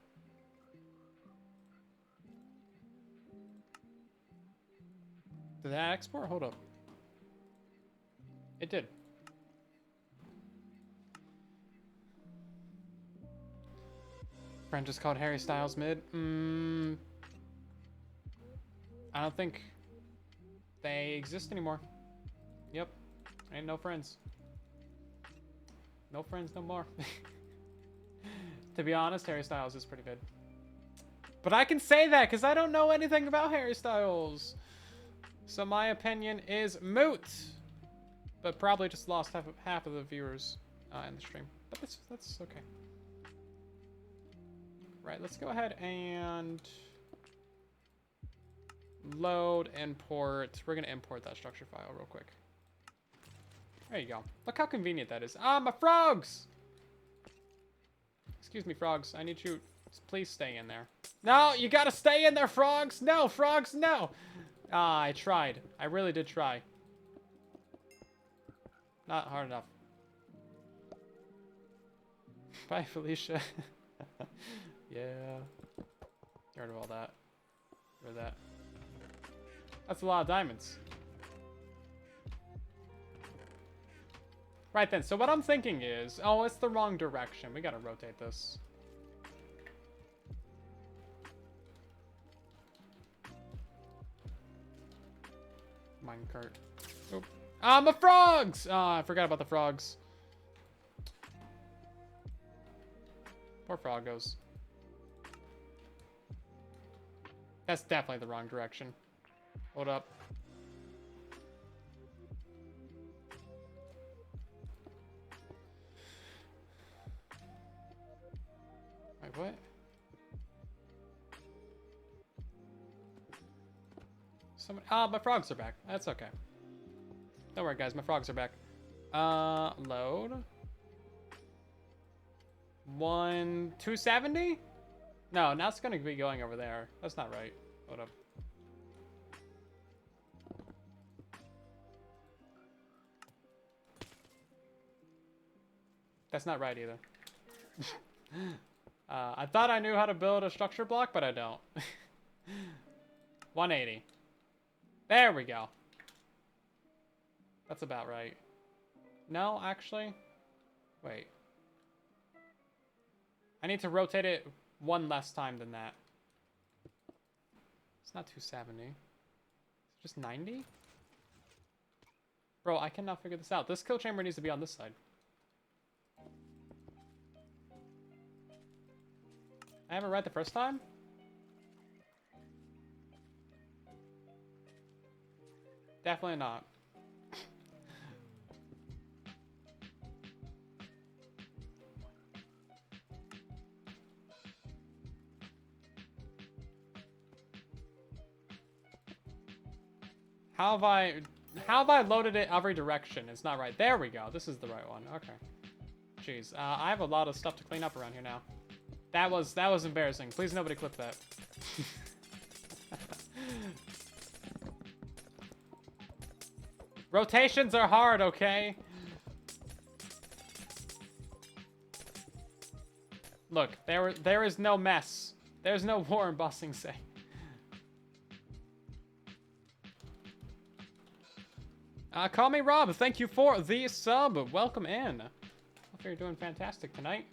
Did that export? Hold up. It did. Friend just called Harry Styles mid. I don't think they exist anymore. Yep. Ain't no friends. No friends no more. To be honest, Harry Styles is pretty good. But I can say that because I don't know anything about Harry Styles. So my opinion is moot. But probably just lost half of the viewers in the stream. But that's okay. Right, let's go ahead and load, import. We're going to import that structure file real quick. There you go. Look how convenient that is. Ah, my frogs! Excuse me, frogs. I need you. Please stay in there. No, you gotta stay in there, frogs! No, frogs, no! Ah, I tried. I really did try. Not hard enough. Bye, Felicia. Yeah. Get rid of all that. Get rid of that. That's a lot of diamonds. Right then, so what I'm thinking is... Oh, it's the wrong direction. We gotta rotate this. Minecart. Oh. Ah, my frogs! Ah, I forgot about the frogs. Poor froggos. That's definitely the wrong direction. Hold up. Wait, what? My frogs are back. That's okay. Don't worry, guys. My frogs are back. Load. 270? No, now it's gonna be going over there. That's not right. Hold up. That's not right either. I thought I knew how to build a structure block, but I don't. 180. There we go. That's about right. No, actually. Wait. I need to rotate it one less time than that. It's not 270. It's just 90? Bro, I cannot figure this out. This kill chamber needs to be on this side. I have it right the first time? Definitely not. How have I loaded it every direction? It's not right. There we go. This is the right one. Okay. Jeez. I have a lot of stuff to clean up around here now. That was embarrassing. Please nobody clip that. Rotations are hard, okay? Look, there is no mess. There's no war in Bossing Say. Call me Rob. Thank you for the sub. Welcome in. Hope you're doing fantastic tonight.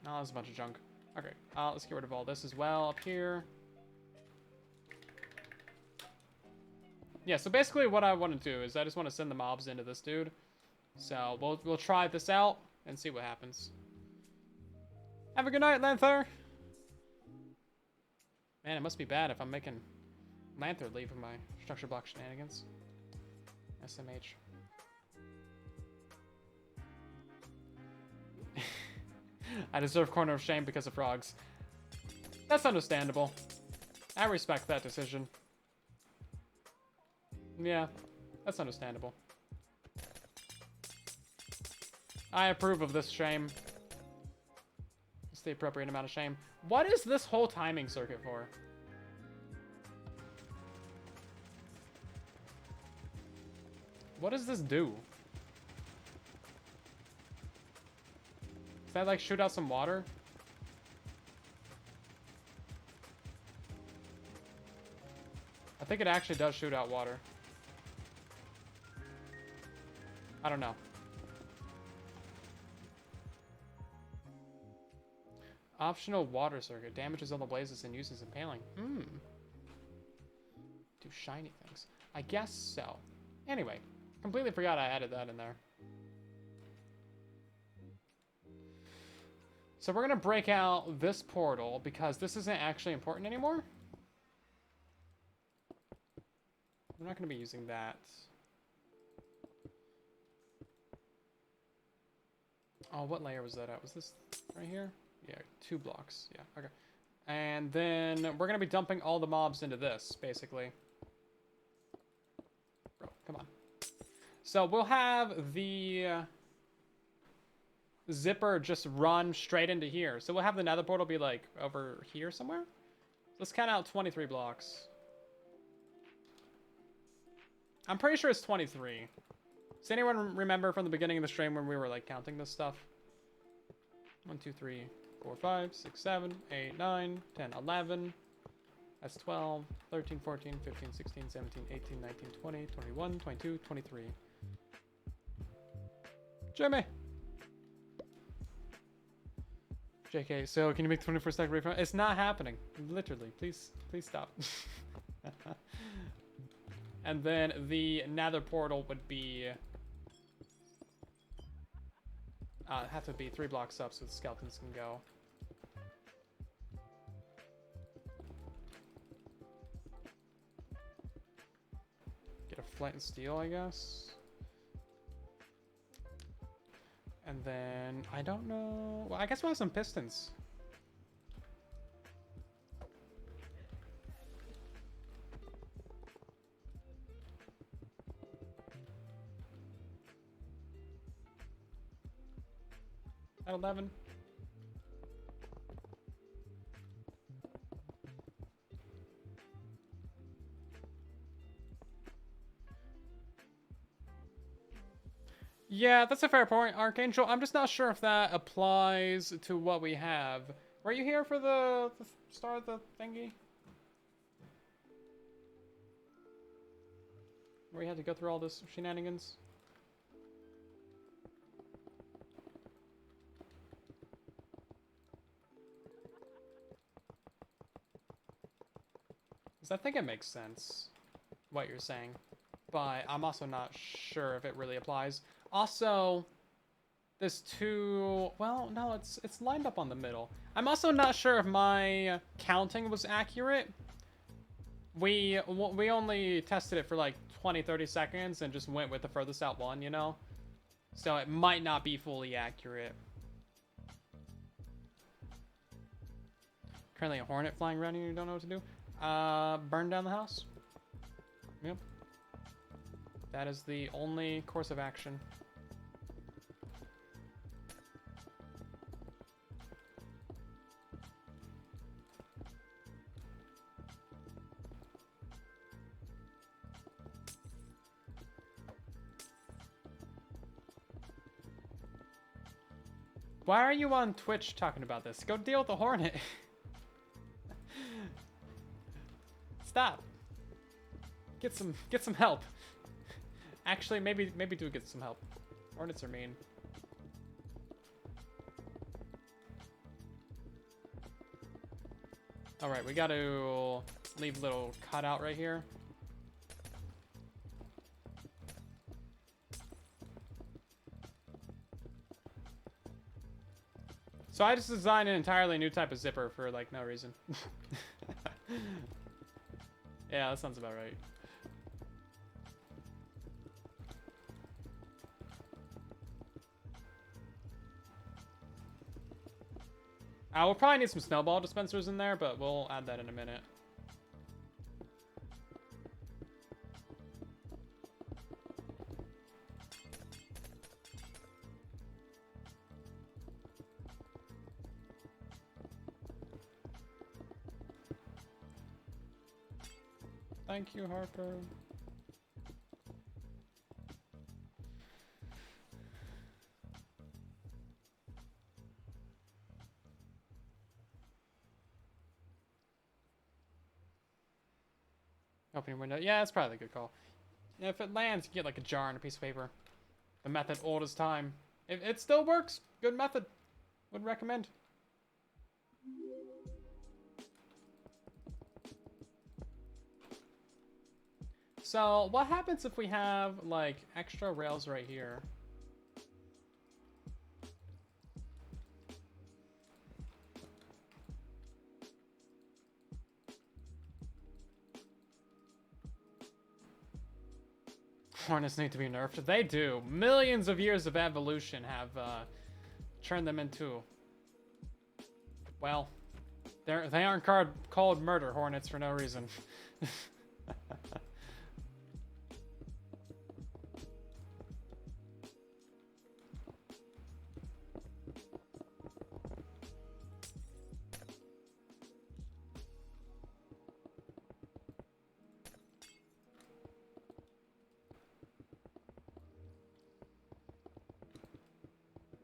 Oh, there's a bunch of junk. Okay, let's get rid of all this as well up here. Yeah, so basically what I want to do is I just want to send the mobs into this dude. So we'll try this out and see what happens. Have a good night, Lanther. Man, it must be bad if I'm making Lanther leave for my structure block shenanigans. SMH. I deserve corner of shame because of frogs. That's understandable. I respect that decision. Yeah, that's understandable. I approve of this shame. It's the appropriate amount of shame. What is this whole timing circuit for? What does this do? Does that like shoot out some water? I think it actually does shoot out water. I don't know. Optional water circuit. Damages all the blazes and uses impaling. Do shiny things. I guess so. Anyway, completely forgot I added that in there. So we're going to break out this portal because this isn't actually important anymore. We're not going to be using that. Oh, what layer was that at? Was this right here? Yeah, 2 blocks. Yeah, okay. And then we're going to be dumping all the mobs into this, basically. Bro, come on. So we'll have the zipper just run straight into here. So we'll have the nether portal be like over here somewhere. Let's count out 23 blocks. I'm pretty sure it's 23. Does anyone remember from the beginning of the stream when we were like counting this stuff? 1, 2, 3, 4, 5, 6, 7, 8, 9, 10, 11. That's 12, 13, 14, 15, 16, 17, 18, 19, 20, 21, 22, 23. Jimmy! JK, so can you make 24 stack refund? It's not happening. Literally. Please stop. And then the nether portal would be... have to be 3 blocks up so the skeletons can go. Get a flint and steel, I guess. And then, I don't know... Well, I guess we'll have some pistons. At 11. Yeah, that's a fair point, Archangel. I'm just not sure if that applies to what we have. Were you here for the start of the thingy? Where we had to go through all this shenanigans? Because I think it makes sense, what you're saying. But I'm also not sure if it really applies. Also, this two... Well, no, it's lined up on the middle. I'm also not sure if my counting was accurate. We only tested it for like 20-30 seconds and just went with the furthest out one, you know? So it might not be fully accurate. Currently a hornet flying around here, you don't know what to do. Burn down the house. Yep. That is the only course of action. Why are you on Twitch talking about this? Go deal with the hornet. Stop. Get some help. Actually, maybe do get some help. Hornets are mean. All right, we got to leave a little cutout right here. So I just designed an entirely new type of zipper for like no reason. Yeah, that sounds about right. We'll probably need some snowball dispensers in there, but we'll add that in a minute. Thank you, Harper. Open your window. Yeah, that's probably a good call. Yeah, if it lands, you get like a jar and a piece of paper. The method old as time. It still works. Good method. Would recommend. So, what happens if we have, like, extra rails right here? Hornets need to be nerfed. They do. Millions of years of evolution have turned them into... Well, they aren't called murder hornets for no reason.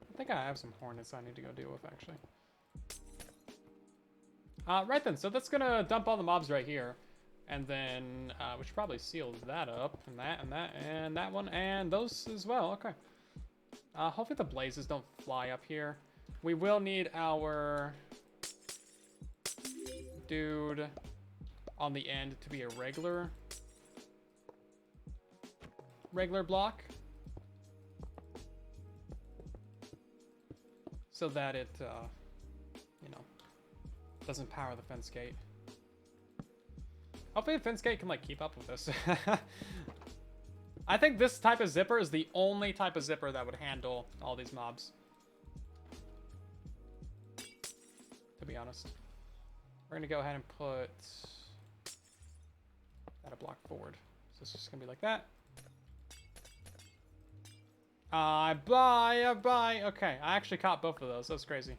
I think I have some hornets I need to go deal with, actually. Right then, so that's gonna dump all the mobs right here. And then, we should probably seal that up, and that, and that, and that one, and those as well, okay. Hopefully the blazes don't fly up here. We will need our dude on the end to be a regular block. So that it, you know, doesn't power the fence gate. Hopefully the fence gate can, like, keep up with this. I think this type of zipper is the only type of zipper that would handle all these mobs. To be honest. We're gonna go ahead and put that a block forward. So it's just gonna be like that. Bye. Okay, I actually caught both of those. That's crazy.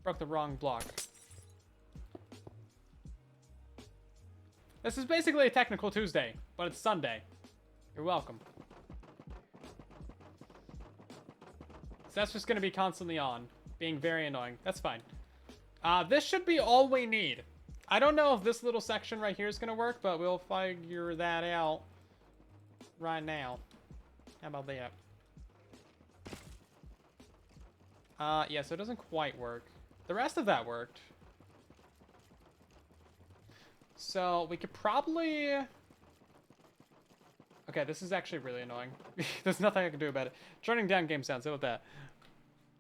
Broke the wrong block. This is basically a technical Tuesday, but it's Sunday. You're welcome. So that's just going to be constantly on, being very annoying. That's fine. This should be all we need. I don't know if this little section right here is going to work, but we'll figure that out right now. How about that? Yeah, so it doesn't quite work. The rest of that worked. So we could probably... Okay, this is actually really annoying. There's nothing I can do about it. Turning down game sounds, deal with that.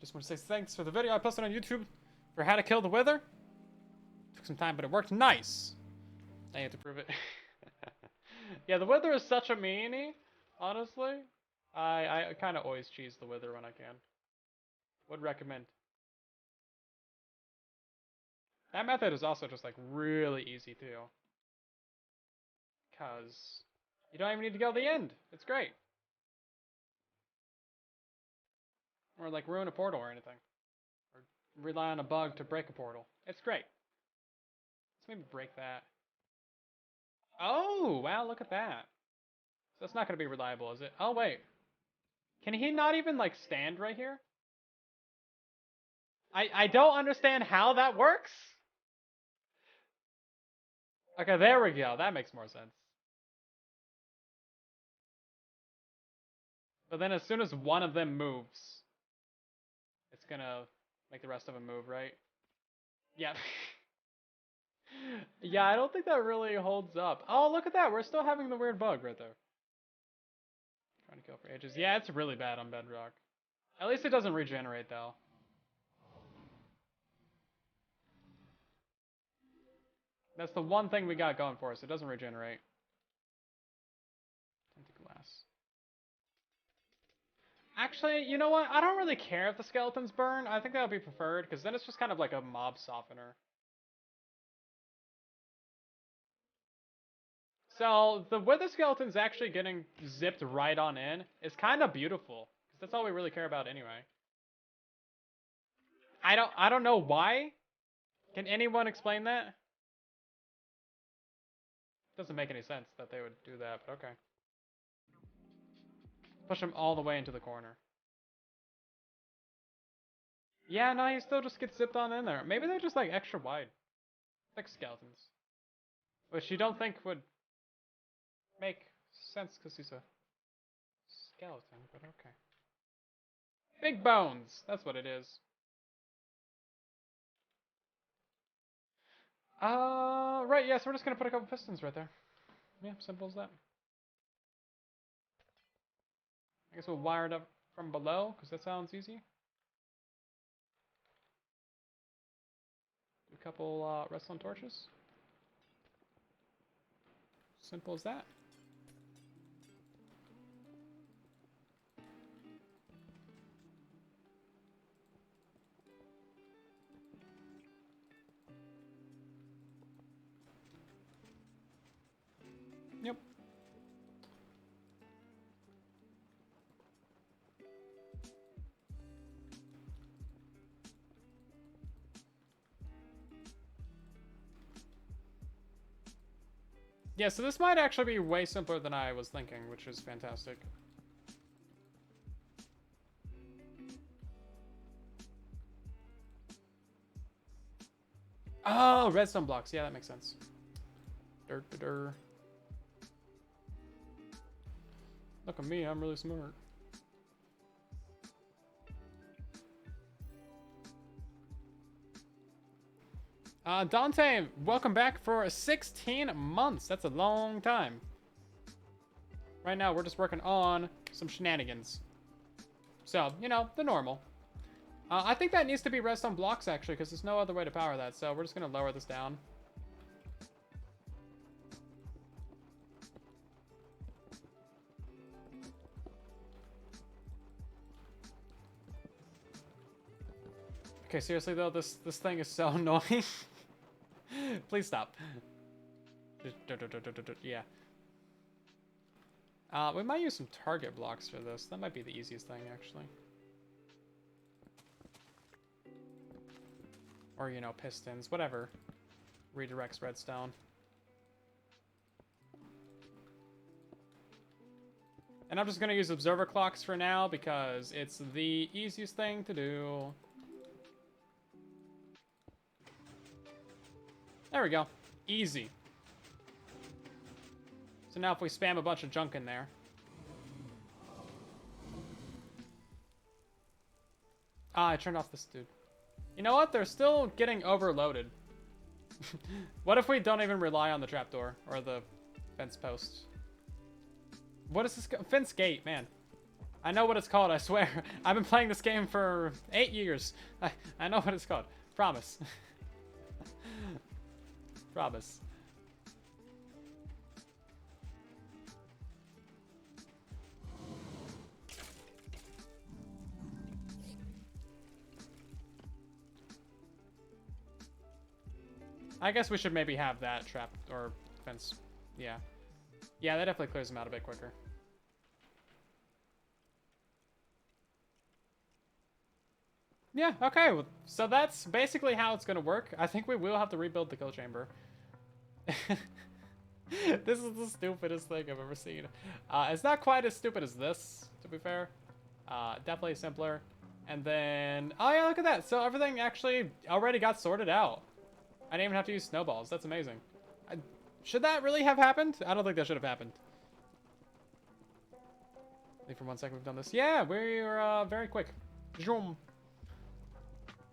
Just want to say thanks for the video I posted on YouTube for how to kill the wither. Took some time, but it worked nice. I have to prove it. Yeah, the wither is such a meanie, honestly. I kind of always cheese the wither when I can. Would recommend. That method is also just like really easy too. Because you don't even need to go to the end. It's great. Or like ruin a portal or anything. Or rely on a bug to break a portal. It's great. Let's maybe break that. Oh, wow, look at that. So that's not going to be reliable, is it? Oh, wait. Can he not even like stand right here? I don't understand how that works. Okay, there we go. That makes more sense. But then as soon as one of them moves, it's gonna make the rest of them move, right? Yeah. Yeah, I don't think that really holds up. Oh, look at that. We're still having the weird bug right there. Trying to kill for ages. Yeah, it's really bad on Bedrock. At least it doesn't regenerate, though. That's the one thing we got going for us. It doesn't regenerate. Glass. Actually, you know what? I don't really care if the skeletons burn. I think that would be preferred, because then it's just kind of like a mob softener. So, the wither skeleton's actually getting zipped right on in is kind of beautiful, because that's all we really care about anyway. I don't know why. Can anyone explain that? Doesn't make any sense that they would do that, but okay. Push him all the way into the corner. Yeah, no, he still just gets zipped on in there. Maybe they're just like extra wide. Like skeletons. Which you don't think would make sense because he's a skeleton, but okay. Big bones! That's what it is. Right, yeah, so we're just gonna put a couple pistons right there. Yeah, simple as that. I guess we'll wire it up from below, because that sounds easy. Do a couple redstone torches. Simple as that. Yep. Yeah, so this might actually be way simpler than I was thinking, which is fantastic. Oh, redstone blocks. Yeah, that makes sense. Look at me, I'm really smart. Dante, welcome back for 16 months. That's a long time. Right now, we're just working on some shenanigans. So, you know, the normal. I think that needs to be redstone blocks, actually, because there's no other way to power that. So we're just going to lower this down. Okay, seriously, though, this thing is so annoying. Please stop. Yeah. We might use some target blocks for this. That might be the easiest thing, actually. Or, you know, pistons, whatever. Redirects redstone. And I'm just going to use observer clocks for now because it's the easiest thing to do. There we go. Easy. So now if we spam a bunch of junk in there. Ah, I turned off this dude. You know what? They're still getting overloaded. What if we don't even rely on the trapdoor or the fence post? What is this? Fence gate, man. I know what it's called, I swear. I've been playing this game for 8 years. I know what it's called. Promise. Promise. I guess we should maybe have that trap or fence. Yeah. Yeah, that definitely clears them out a bit quicker. Yeah, okay. So that's basically how it's going to work. I think we will have to rebuild the kill chamber. This is the stupidest thing I've ever seen. It's not quite as stupid as this, to be fair. Definitely simpler. And then, oh yeah, look at that. So everything actually already got sorted out. I didn't even have to use snowballs. That's amazing. Should that really have happened? I don't think that should have happened. Wait for 1 second, we've done this. Yeah, we're very quick. Zoom.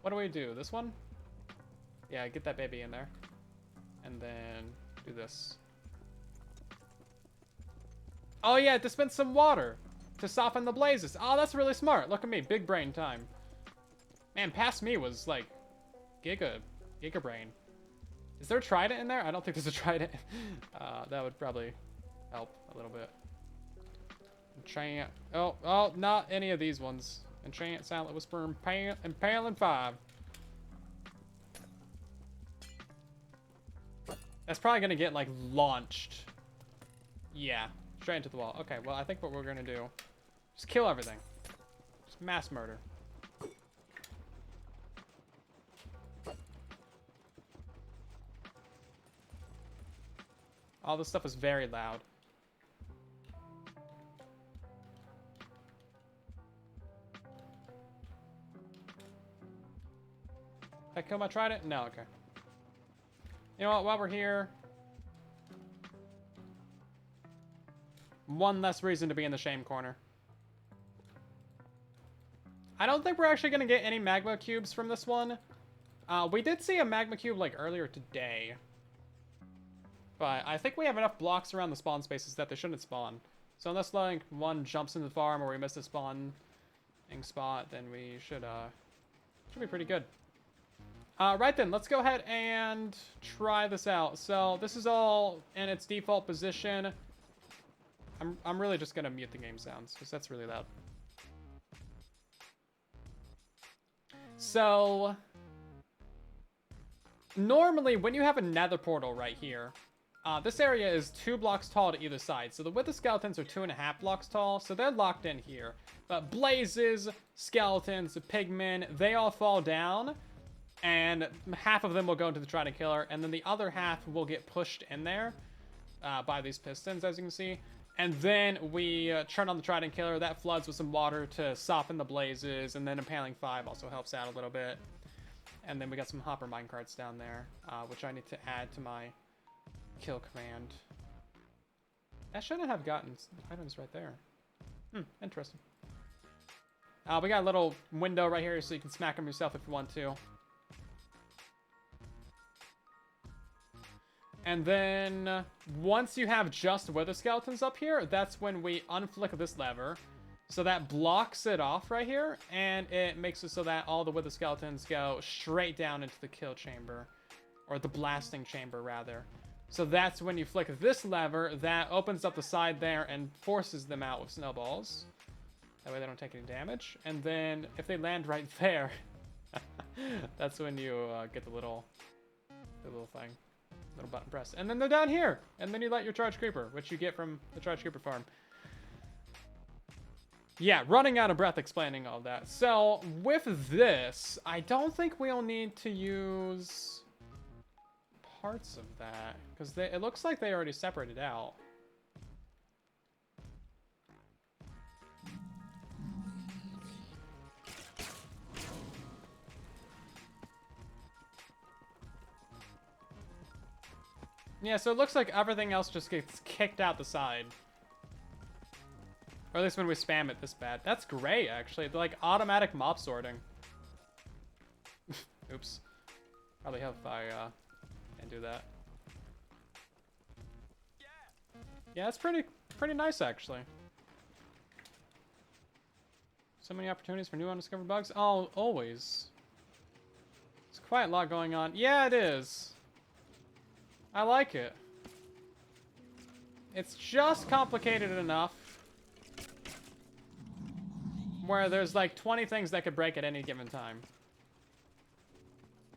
What do we do? This one? Yeah, get that baby in there. And then do this. Oh yeah, dispense some water to soften the blazes. Oh, that's really smart. Look at me, big brain time. Man, past me was like giga brain. Is there a trident in there? I don't think there's a trident. That would probably help a little bit. Enchant. Oh, not any of these ones. Enchant, Silent Whisper, Impaling 5. That's probably gonna get like launched. Yeah, straight into the wall. Okay, well I think what we're gonna do, just kill everything. Just mass murder. All this stuff is very loud. Did I kill my trident? No, okay. You know what, while we're here, one less reason to be in the shame corner. I don't think we're actually gonna get any magma cubes from this one. We did see a magma cube like earlier today. But I think we have enough blocks around the spawn spaces that they shouldn't spawn. So unless like one jumps into the farm or we miss a spawning spot, then we should be pretty good. Right then, let's go ahead and try this out. So this is all in its default position. I'm really just gonna mute the game sounds because that's really loud. So normally when you have a nether portal right here, this area is 2 blocks tall to either side. So the wither skeletons are 2.5 blocks tall, so they're locked in here. But blazes, skeletons, pigmen, they all fall down. And half of them will go into the trident killer, and then the other half will get pushed in there by these pistons, as you can see. And then we turn on the trident killer. That floods with some water to soften the blazes, and then Impaling 5 also helps out a little bit. And then we got some hopper minecarts down there, which I need to add to my kill command. That shouldn't have gotten items right there. Interesting. We got a little window right here so you can smack them yourself if you want to. And then once you have just wither skeletons up here, that's when we unflick this lever. So that blocks it off right here, and it makes it so that all the wither skeletons go straight down into the kill chamber, or the blasting chamber rather. So that's when you flick this lever, that opens up the side there and forces them out with snowballs. That way they don't take any damage. And then if they land right there, that's when you get the little thing. Little button press. And then they're down here. And then you light your charge creeper, which you get from the charge creeper farm. Yeah, running out of breath explaining all that. So with this, I don't think we'll need to use parts of that, because it looks like they already separated out. Yeah, so it looks like everything else just gets kicked out the side. Or at least when we spam it this bad. That's great, actually. They're like automatic mob sorting. Oops. Probably have I do that. Yeah, it's pretty nice actually. So many opportunities for new undiscovered bugs. Oh, always. There's quite a lot going on. Yeah, it is. I like it. It's just complicated enough where there's like 20 things that could break at any given time.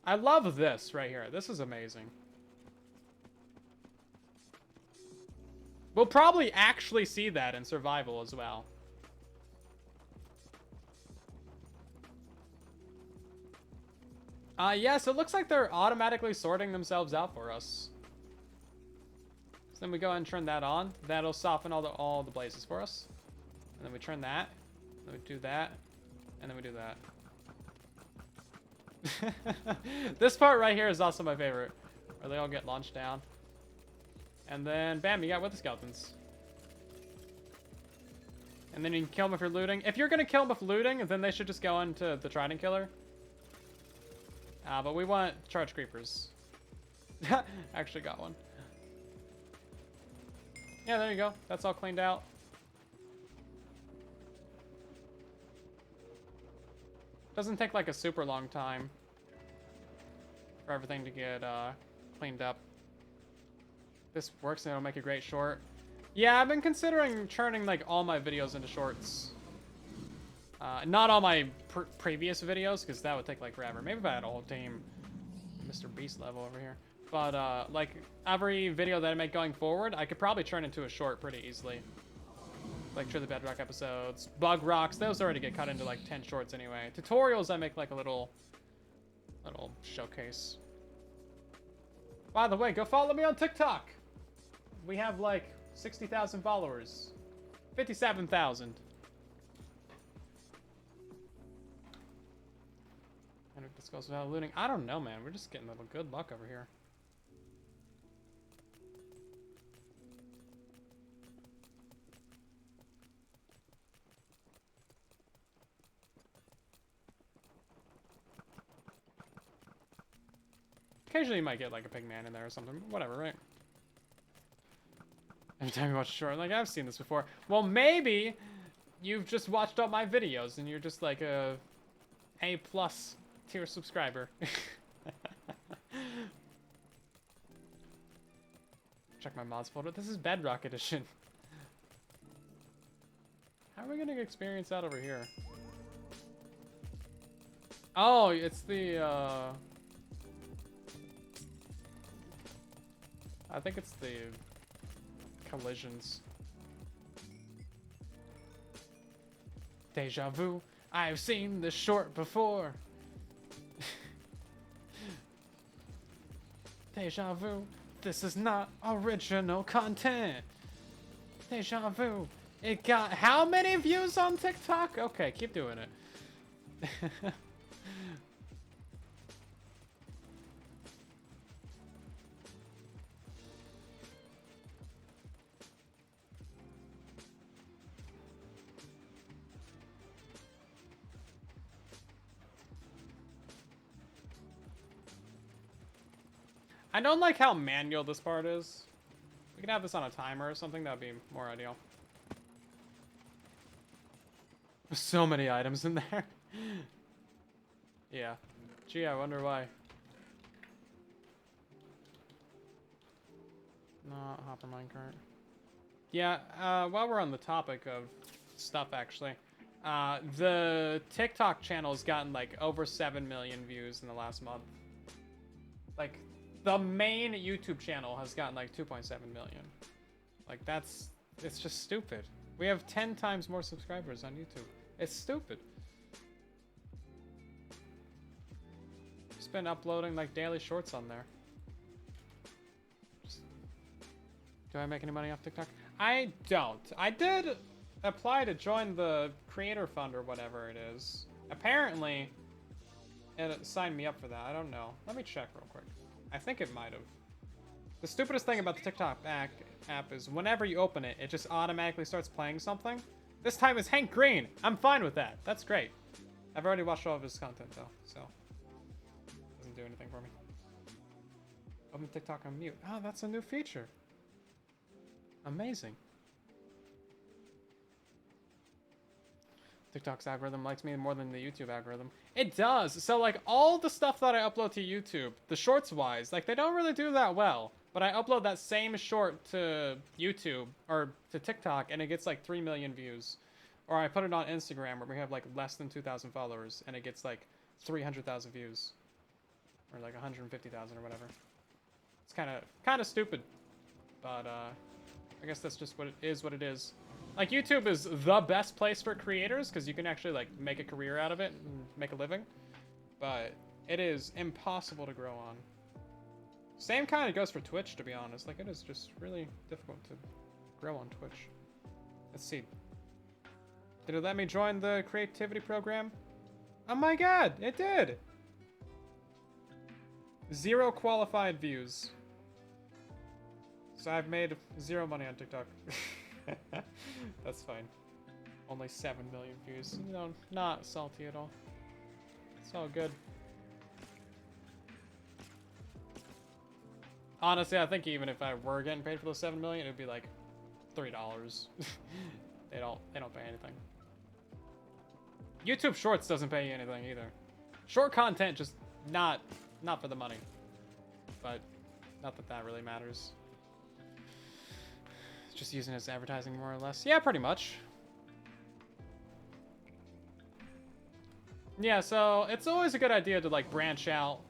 I love this right here. This is amazing. We'll probably actually see that in survival as well. Yeah, so it looks like they're automatically sorting themselves out for us. So then we go ahead and turn that on. That'll soften all the blazes for us. And then we turn that. Then we do that. And then we do that. This part right here is also my favorite. Where they all get launched down. And then, bam, you got with the skeletons. And then you can kill them if you're looting. If you're going to kill them with looting, then they should just go into the Trident Killer. But we want charge creepers. Actually got one. Yeah, there you go. That's all cleaned out. Doesn't take like a super long time for everything to get cleaned up. This works and it'll make a great short. Yeah, I've been considering turning like all my videos into shorts. Not all my previous videos, because that would take like forever. Maybe if I had a whole team, Mr. Beast level over here. But like every video that I make going forward, I could probably turn into a short pretty easily. Like the Bedrock episodes, Bug Rocks, those already get cut into like 10 shorts anyway. Tutorials, I make like a little showcase. By the way, go follow me on TikTok. We have like 60,000 followers. 57,000. And if this goes without looting, I don't know, man. We're just getting a little good luck over here. Occasionally you might get like a pig man in there or something. Whatever, right? Every time you watch a short, like, I've seen this before. Well, maybe you've just watched all my videos and you're just like a A+ tier subscriber. Check my mods folder. This is Bedrock edition. How are we gonna experience that over here? Oh, it's the I think it's the collisions. Deja vu. I've seen this short before. Deja vu. This is not original content. Deja vu. It got how many views on TikTok? Okay, keep doing it. I don't like how manual this part is. We could have this on a timer or something. That would be more ideal. There's so many items in there. Yeah. Gee, I wonder why. Not hopper minecart. Yeah, while we're on the topic of stuff, actually, the TikTok channel's gotten like over 7 million views in the last month. Like, the main YouTube channel has gotten like 2.7 million. Like, it's just stupid. We have 10 times more subscribers on YouTube. It's stupid. Just been uploading like daily shorts on there. Do I make any money off TikTok? I don't. I did apply to join the creator fund or whatever it is. Apparently, it signed me up for that. I don't know. Let me check real quick. I think it might have. The stupidest thing about the TikTok app is whenever you open it, it just automatically starts playing something. This time it's Hank Green. I'm fine with that. That's great. I've already watched all of his content though, so doesn't do anything for me. Open TikTok on mute. Oh, that's a new feature. Amazing. TikTok's algorithm likes me more than the YouTube algorithm. It does. So like all the stuff that I upload to YouTube, the shorts wise, like they don't really do that well. But I upload that same short to YouTube or to TikTok and it gets like 3 million views. Or I put it on Instagram where we have like less than 2,000 followers and it gets like 300,000 views. Or like 150,000 or whatever. It's kind of stupid. But I guess that's just what it is. Like, YouTube is the best place for creators because you can actually, like, make a career out of it and make a living. But it is impossible to grow on. Same kind of goes for Twitch, to be honest. Like, it is just really difficult to grow on Twitch. Let's see. Did it let me join the creativity program? Oh my god, it did! 0 qualified views. So I've made 0 money on TikTok. That's fine. Only 7 million views. You know, not salty at all. It's all good. Honestly, I think even if I were getting paid for those 7 million, it would be like $3. They don't pay anything. YouTube Shorts doesn't pay you anything either. Short content just not for the money. But not that that really matters. Just using it as advertising more or less. Yeah, pretty much. Yeah, so it's always a good idea to like branch out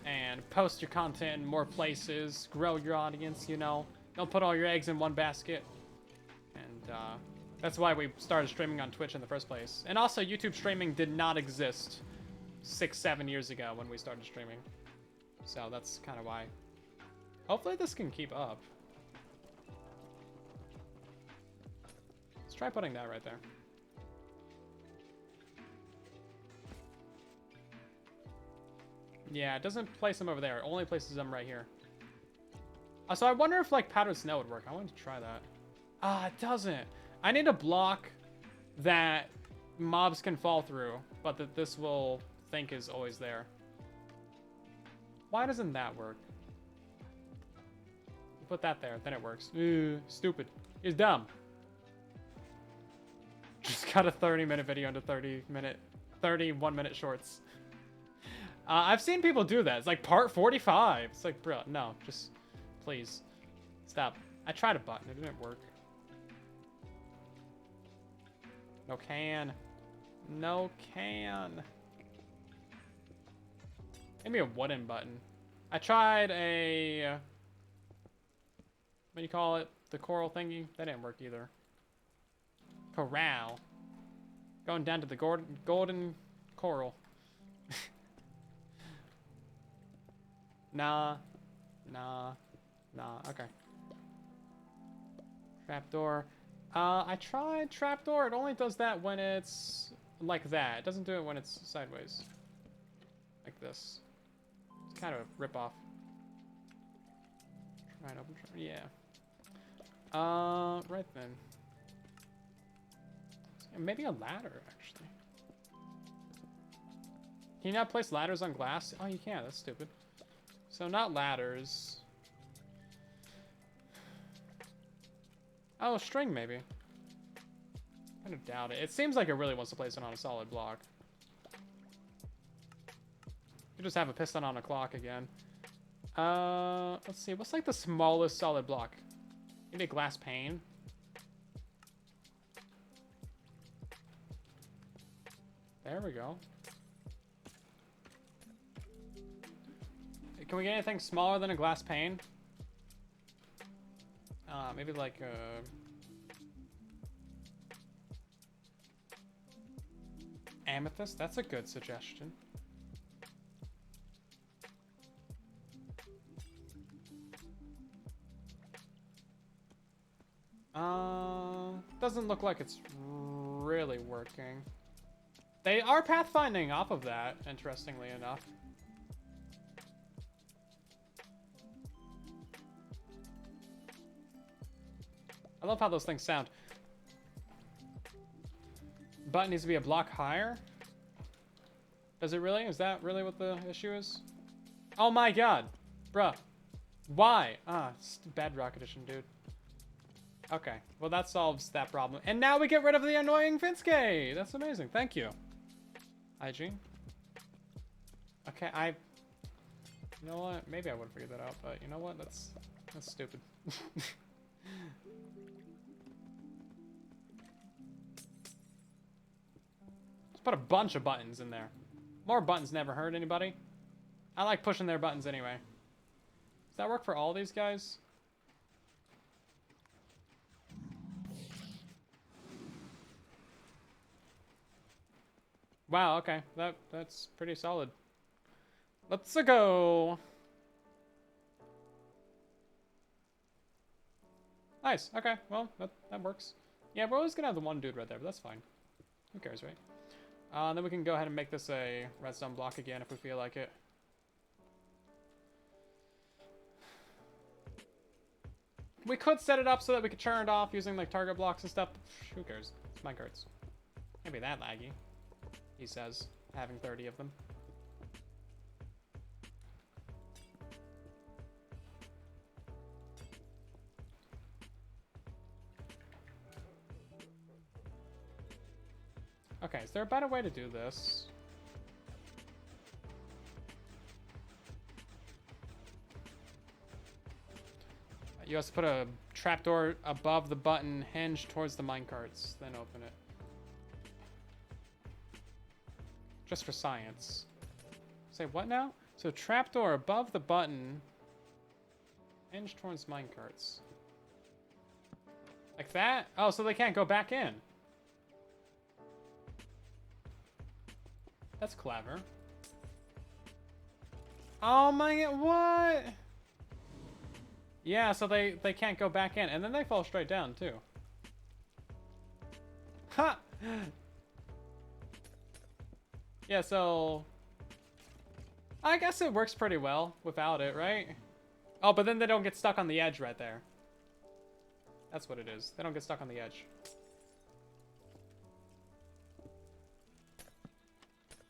and post your content in more places, grow your audience, you know. Don't put all your eggs in one basket. And that's why we started streaming on Twitch in the first place. And also, YouTube streaming did not exist 6-7 years ago when we started streaming. So that's kind of why. Hopefully this can keep up. Let's try putting that right there. Yeah, it doesn't place them over there. It only places them right here. So I wonder if like powdered snow would work. I wanted to try that. Ah, it doesn't. I need a block that mobs can fall through, but that this will think is always there. Why doesn't that work? You put that there, then it works. Stupid. It's dumb. Just got a 30-minute video into 31-minute shorts. I've seen people do that. It's like part 45. It's like, bro, no, just please stop. I tried a button, it didn't work. No can. No can. Maybe a wooden button. I tried a... what do you call it? The coral thingy? That didn't work either. Corral. Going down to the golden coral. Nah. Okay. Trapdoor. I tried trapdoor. It only does that when it's like that. It doesn't do it when it's sideways. Like this. It's kind of a rip-off. Try and open. Yeah. Right then. Maybe a ladder, actually. Can you not place ladders on glass? Oh, you can. That's stupid. So not ladders. Oh, string maybe. I kind of doubt it. It seems like it really wants to place it on a solid block. You just have a piston on a clock again. Let's see. What's like the smallest solid block? Maybe a glass pane. There we go. Can we get anything smaller than a glass pane? Maybe like amethyst? That's a good suggestion. Doesn't look like it's really working. They are pathfinding off of that, interestingly enough. I love how those things sound. Button needs to be a block higher. Does it really? Is that really what the issue is? Oh my god. Bruh. Why? Ah, it's Bedrock edition, dude. Okay, well that solves that problem. And now we get rid of the annoying Finske! That's amazing, thank you. Hygiene. Okay, you know what? Maybe I would have figured that out, but you know what? That's stupid. Let's put a bunch of buttons in there. More buttons never hurt anybody. I like pushing their buttons anyway. Does that work for all these guys? Wow, okay. That's pretty solid. Let's go. Nice. Okay, well, that works. Yeah, we're always gonna have the one dude right there, but that's fine. Who cares, right? Then we can go ahead and make this a redstone block again if we feel like it. We could set it up so that we could turn it off using like target blocks and stuff. Who cares? It's minecarts. Can't be that laggy, he says, having 30 of them. Okay, is there a better way to do this? You have to put a trapdoor above the button hinge towards the minecarts, then open it. Just for science. Say what now? So trapdoor above the button hinge towards minecarts. Like that? Oh, so they can't go back in. That's clever. Oh my god, what? Yeah, so they can't go back in, and then they fall straight down too. Ha! Yeah, so I guess it works pretty well without it, right? Oh, but then they don't get stuck on the edge right there. That's what it is. They don't get stuck on the edge.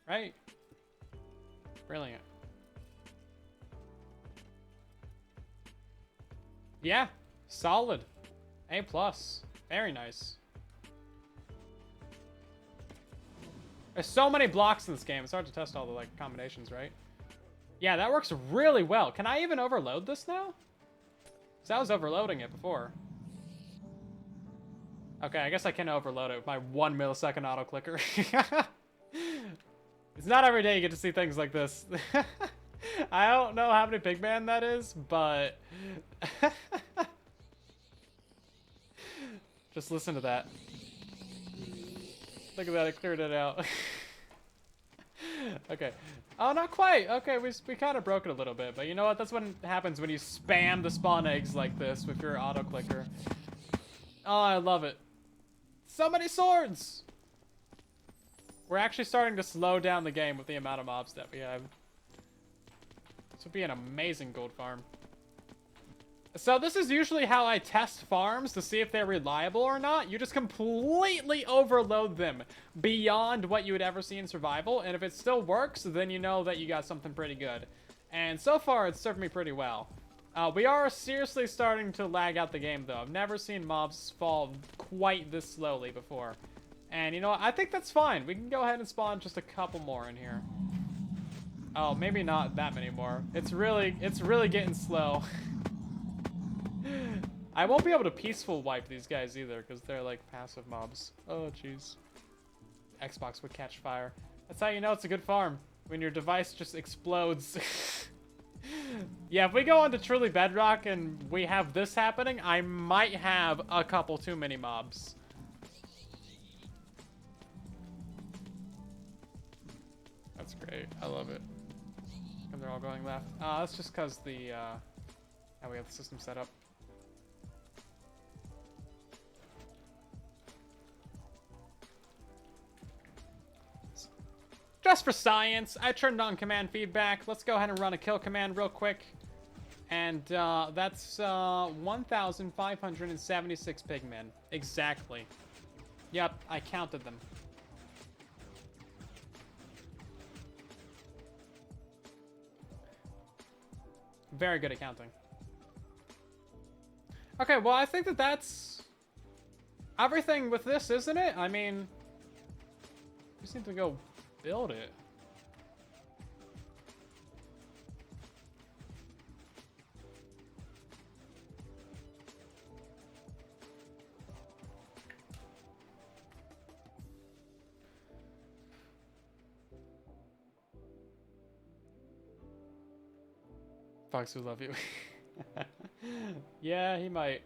Right? Brilliant. Yeah, solid. A+. Very nice. There's so many blocks in this game. It's hard to test all the like combinations, right? Yeah, that works really well. Can I even overload this now? Because I was overloading it before. Okay, I guess I can overload it with my 1 millisecond auto clicker. It's not every day you get to see things like this. I don't know how many pigman that is, but just listen to that. Look at that, I cleared it out. Okay. Oh, not quite. Okay, we kind of broke it a little bit, but you know what? That's what happens when you spam the spawn eggs like this with your auto clicker. Oh, I love it. So many swords! We're actually starting to slow down the game with the amount of mobs that we have. This would be an amazing gold farm. So this is usually how I test farms to see if they're reliable or not. You just completely overload them beyond what you would ever see in survival. And if it still works, then you know that you got something pretty good. And so far, it's served me pretty well. We are seriously starting to lag out the game, though. I've never seen mobs fall quite this slowly before. And you know what? I think that's fine. We can go ahead and spawn just a couple more in here. Oh, maybe not that many more. It's really getting slow. I won't be able to peaceful wipe these guys either because they're like passive mobs. Oh, jeez. Xbox would catch fire. That's how you know it's a good farm. When your device just explodes. Yeah, if we go on to Truly Bedrock and we have this happening, I might have a couple too many mobs. That's great. I love it. And they're all going left. That's just because how we have the system set up. Just for science, I turned on command feedback. Let's go ahead and run a kill command real quick. And that's 1,576 pigmen. Exactly. Yep, I counted them. Very good at counting. Okay, well, I think that that's everything with this, isn't it? I mean, we just need to go build it. Fox will love you. Yeah, he might.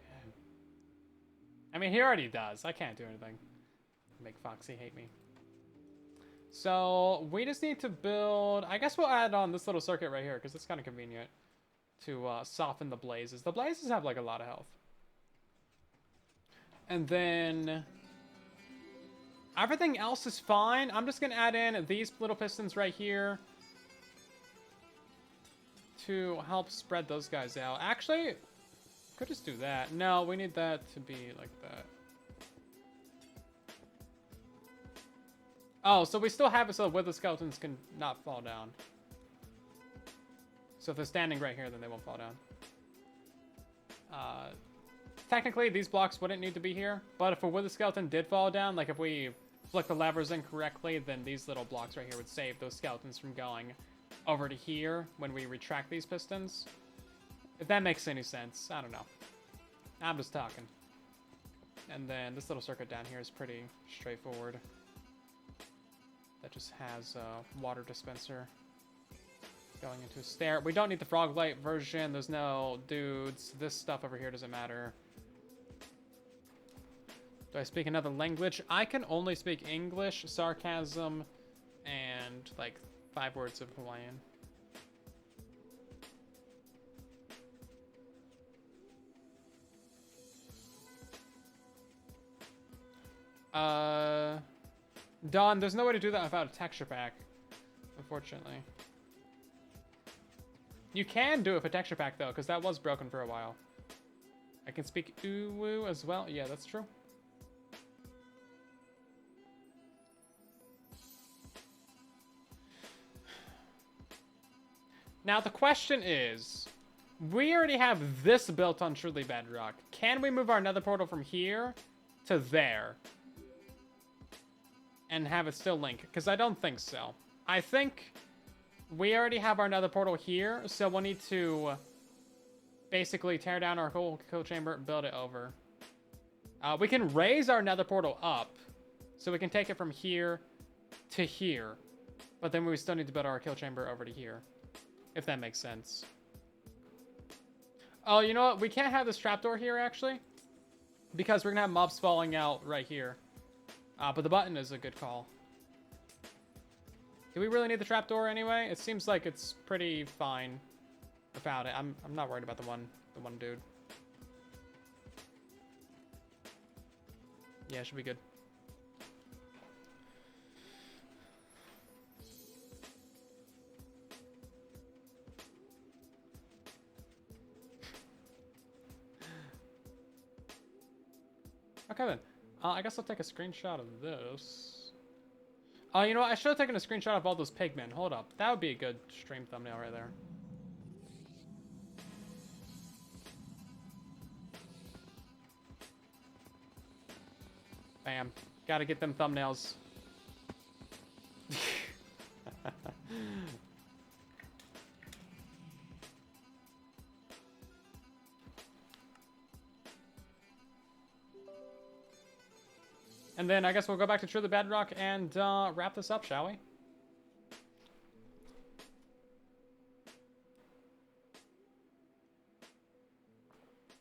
I mean, he already does. I can't do anything. Make Foxy hate me. So, we just need to build... I guess we'll add on this little circuit right here, because it's kind of convenient to soften the blazes. The blazes have, like, a lot of health. And then... everything else is fine. I'm just going to add in these little pistons right here to help spread those guys out. Actually, could just do that. No, we need that to be like that. Oh, so we still have it so wither skeletons can not fall down. So if they're standing right here, then they won't fall down. Technically, these blocks wouldn't need to be here, but if a wither skeleton did fall down, like if we flick the levers incorrectly, then these little blocks right here would save those skeletons from going over to here when we retract these pistons. If that makes any sense. I don't know. I'm just talking. And then this little circuit down here is pretty straightforward. That just has a water dispenser going into a stair. We don't need the frog light version. There's no dudes. This stuff over here doesn't matter. Do I speak another language? I can only speak English, sarcasm, and like 5 words of Hawaiian. Dawn, there's no way to do that without a texture pack, unfortunately. You can do it with a texture pack though, because that was broken for a while. I can speak Uwu as well. Yeah, that's true. Now the question is, we already have this built on Truly Bedrock. Can we move our nether portal from here to there and have it still link? Because I don't think so. I think we already have our nether portal here, so we'll need to basically tear down our whole kill chamber and build it over. We can raise our nether portal up, so we can take it from here to here, but then we still need to build our kill chamber over to here. If that makes sense. Oh, you know what? We can't have this trapdoor here, actually. Because we're going to have mobs falling out right here. But the button is a good call. Do we really need the trapdoor anyway? It seems like it's pretty fine without it. I'm not worried about the one dude. Yeah, it should be good. Okay then. I guess I'll take a screenshot of this. Oh, you know what? I should have taken a screenshot of all those pigmen. Hold up. That would be a good stream thumbnail right there. Bam. Gotta get them thumbnails. And then I guess we'll go back to Truly Bedrock and wrap this up, shall we?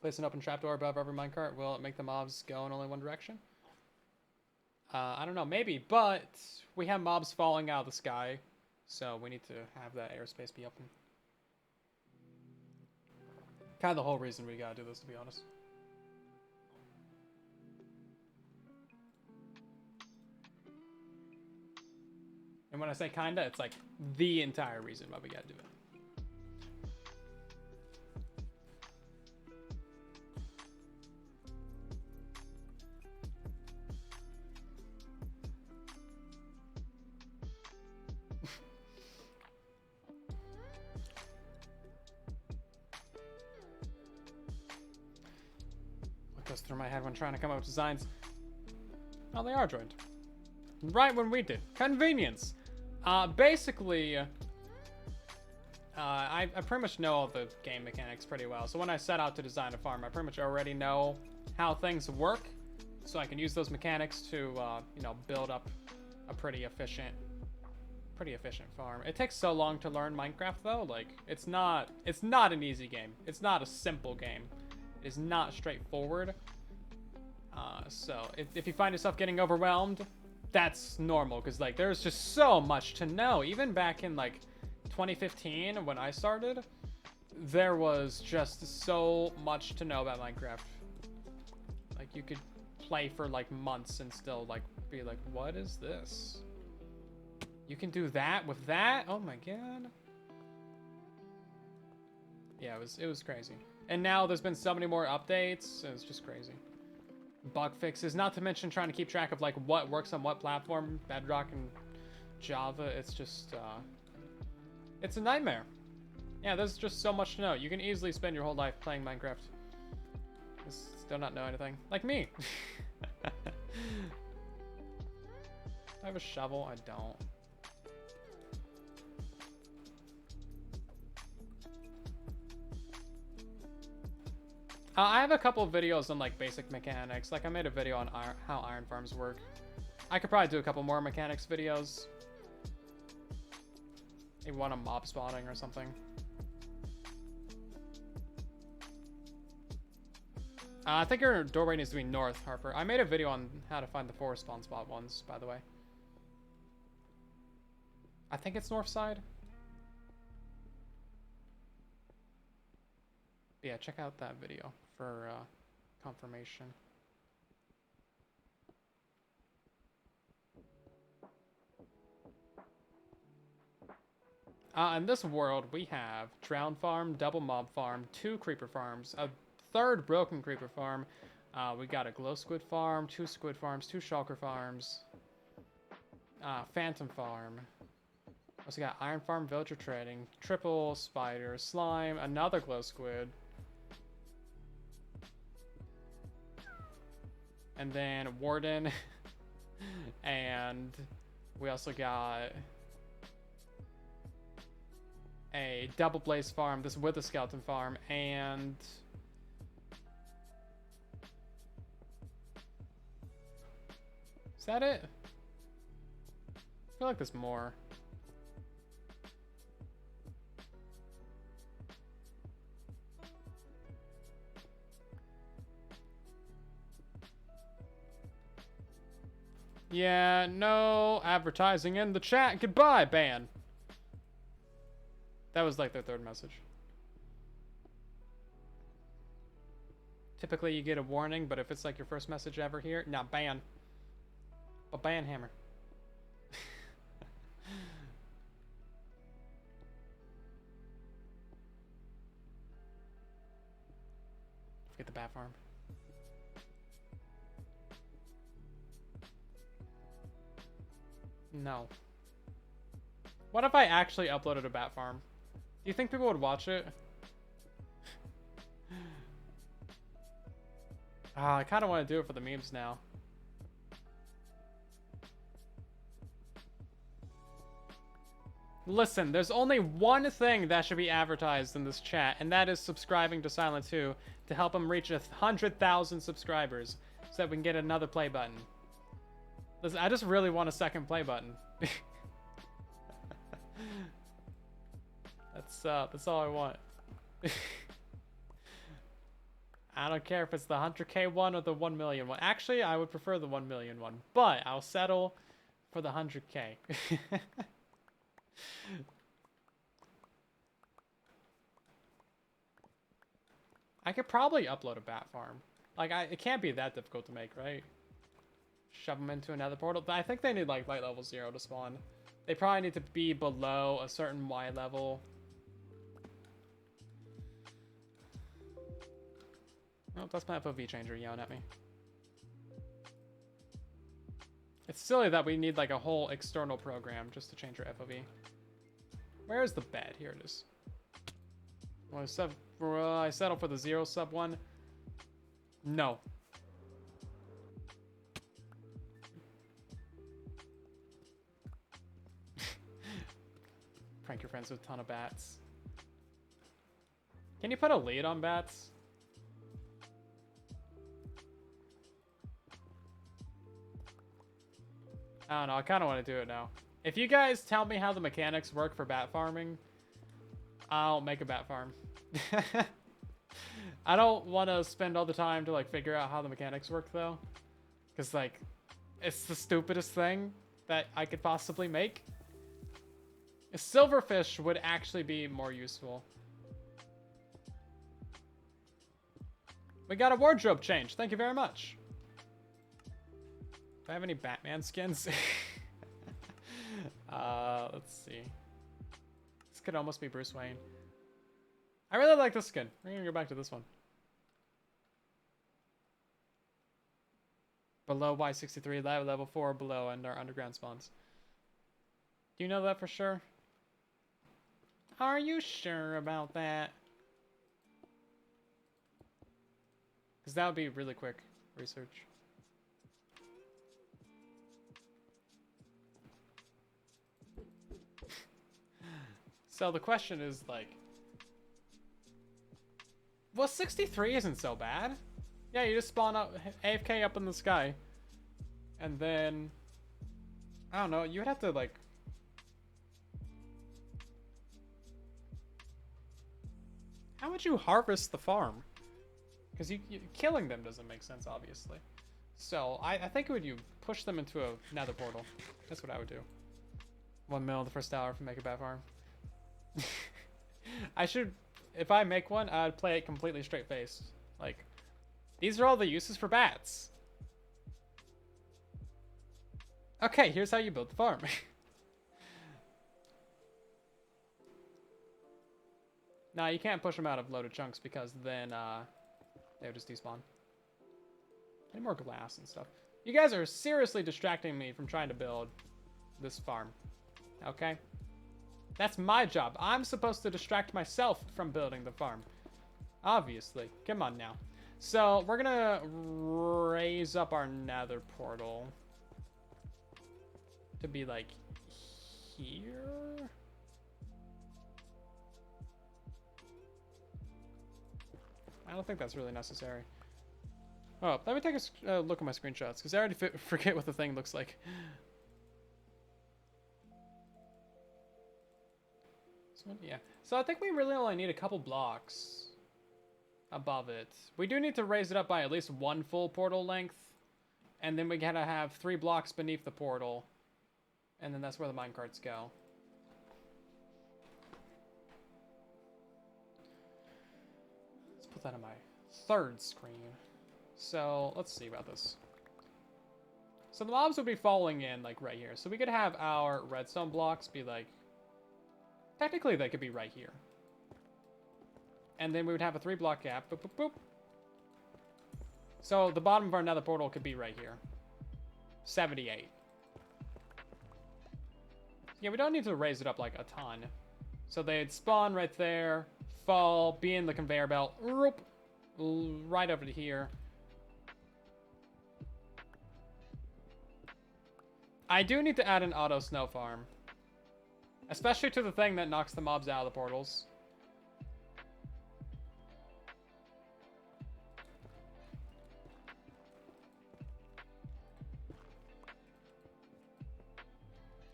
Place an open trapdoor above every minecart. Will it make the mobs go in only one direction? I don't know, maybe, but we have mobs falling out of the sky, so we need to have that airspace be open. Kind of the whole reason we gotta do this, to be honest. And when I say kinda, it's like the entire reason why we gotta do it. goes through my head when trying to come up with designs. Oh, they are joined. Right when we did. Convenience. Basically, I pretty much know all the game mechanics pretty well. So when I set out to design a farm, I pretty much already know how things work. So I can use those mechanics to, you know, build up a pretty efficient farm. It takes so long to learn Minecraft though. Like, it's not an easy game. It's not a simple game. It is not straightforward. So if you find yourself getting overwhelmed, that's normal, because like there's just so much to know. Even back in like 2015 when I started, there was just so much to know about Minecraft. Like, you could play for like months and still like be like, what is this? You can do that with that? Oh my god. Yeah, it was crazy. And now there's been so many more updates, it's just crazy. Bug fixes, not to mention trying to keep track of like what works on what platform, Bedrock and Java. It's just it's a nightmare. Yeah, there's just so much to know. You can easily spend your whole life playing Minecraft, still not know anything. Like me. Do I have a shovel? I don't. I have a couple of videos on like basic mechanics. Like, I made a video on how iron farms work. I could probably do a couple more mechanics videos. Maybe one on mob spawning or something. I think your doorway needs to be north, Harper. I made a video on how to find the 4 spawn spot ones, by the way. I think it's north side. But yeah, check out that video for confirmation. In this world, we have Drown Farm, Double Mob Farm, 2 Creeper Farms, a 3rd Broken Creeper Farm. We got a Glow Squid Farm, 2 Squid Farms, 2 Shulker Farms, Phantom Farm. Also got Iron Farm, Villager Trading, Triple Spider, Slime, another Glow Squid. And then Warden. And we also got a Double Blaze Farm, this Wither Skeleton Farm, and is that it? I feel like there's more. Yeah, no advertising in the chat. Goodbye, ban. That was like their 3rd message. Typically you get a warning, but if it's like your first message ever here, nah, ban. A ban hammer. Forget the bat farm. No. What if I actually uploaded a bat farm? Do you think people would watch it? I kind of want to do it for the memes now. Listen, there's only one thing that should be advertised in this chat, and that is subscribing to silentwo to help him reach 100,000 subscribers so that we can get another play button. Listen, I just really want a 2nd play button. That's all I want. I don't care if it's the 100K one or the 1 million one. Actually, I would prefer the 1 million one, but I'll settle for the 100K. I could probably upload a bat farm. Like, it can't be that difficult to make, right? Shove them into another portal. I think they need like light level 0 to spawn. They probably need to be below a certain Y level. Oh, that's my FOV changer yelling at me. It's silly that we need like a whole external program just to change our FOV. Where is the bed? Here it is. Well, I settle for the 0 sub one. No. Prank your friends with a ton of bats. Can you put a lead on bats? I don't know. I kind of want to do it now. If you guys tell me how the mechanics work for bat farming, I'll make a bat farm. I don't want to spend all the time to like figure out how the mechanics work though. Because like, it's the stupidest thing that I could possibly make. A silverfish would actually be more useful. We got a wardrobe change. Thank you very much. Do I have any Batman skins? Let's see. This could almost be Bruce Wayne. I really like this skin. We're gonna go back to this one. Below Y63, level 4 below, and our underground spawns. Do you know that for sure? Are you sure about that? Because that would be really quick research. So the question is like, well, 63 isn't so bad. Yeah, you just spawn up AFK up in the sky. And then, I don't know, you would have to like, how would you harvest the farm? Because killing them doesn't make sense, obviously. So I think you push them into a nether portal. That's what I would do. 1 mil the first hour for make a bat farm. I should, if I make one, I'd play it completely straight faced. Like, these are all the uses for bats. Okay, here's how you build the farm. Nah, you can't push them out of loaded chunks because then they would just despawn. Any more glass and stuff. You guys are seriously distracting me from trying to build this farm. Okay? That's my job. I'm supposed to distract myself from building the farm. Obviously. Come on now. So, we're gonna raise up our nether portal to be like here. I don't think that's really necessary. Oh, let me take a look at my screenshots, because I already forget what the thing looks like. This one? Yeah. So I think we really only need a couple blocks above it. We do need to raise it up by at least 1 full portal length, and then we gotta have 3 blocks beneath the portal, and then that's where the minecarts go. Let's put that on my 3rd screen. So let's see about this. So the mobs would be falling in like right here. So we could have our redstone blocks be like, technically they could be right here. And then we would have a 3-block gap. Boop, boop, boop. So the bottom of our nether portal could be right here. 78. Yeah, we don't need to raise it up like a ton. So they'd spawn right there, fall, be in the conveyor belt, right over to here. I do need to add an auto snow farm. Especially to the thing that knocks the mobs out of the portals.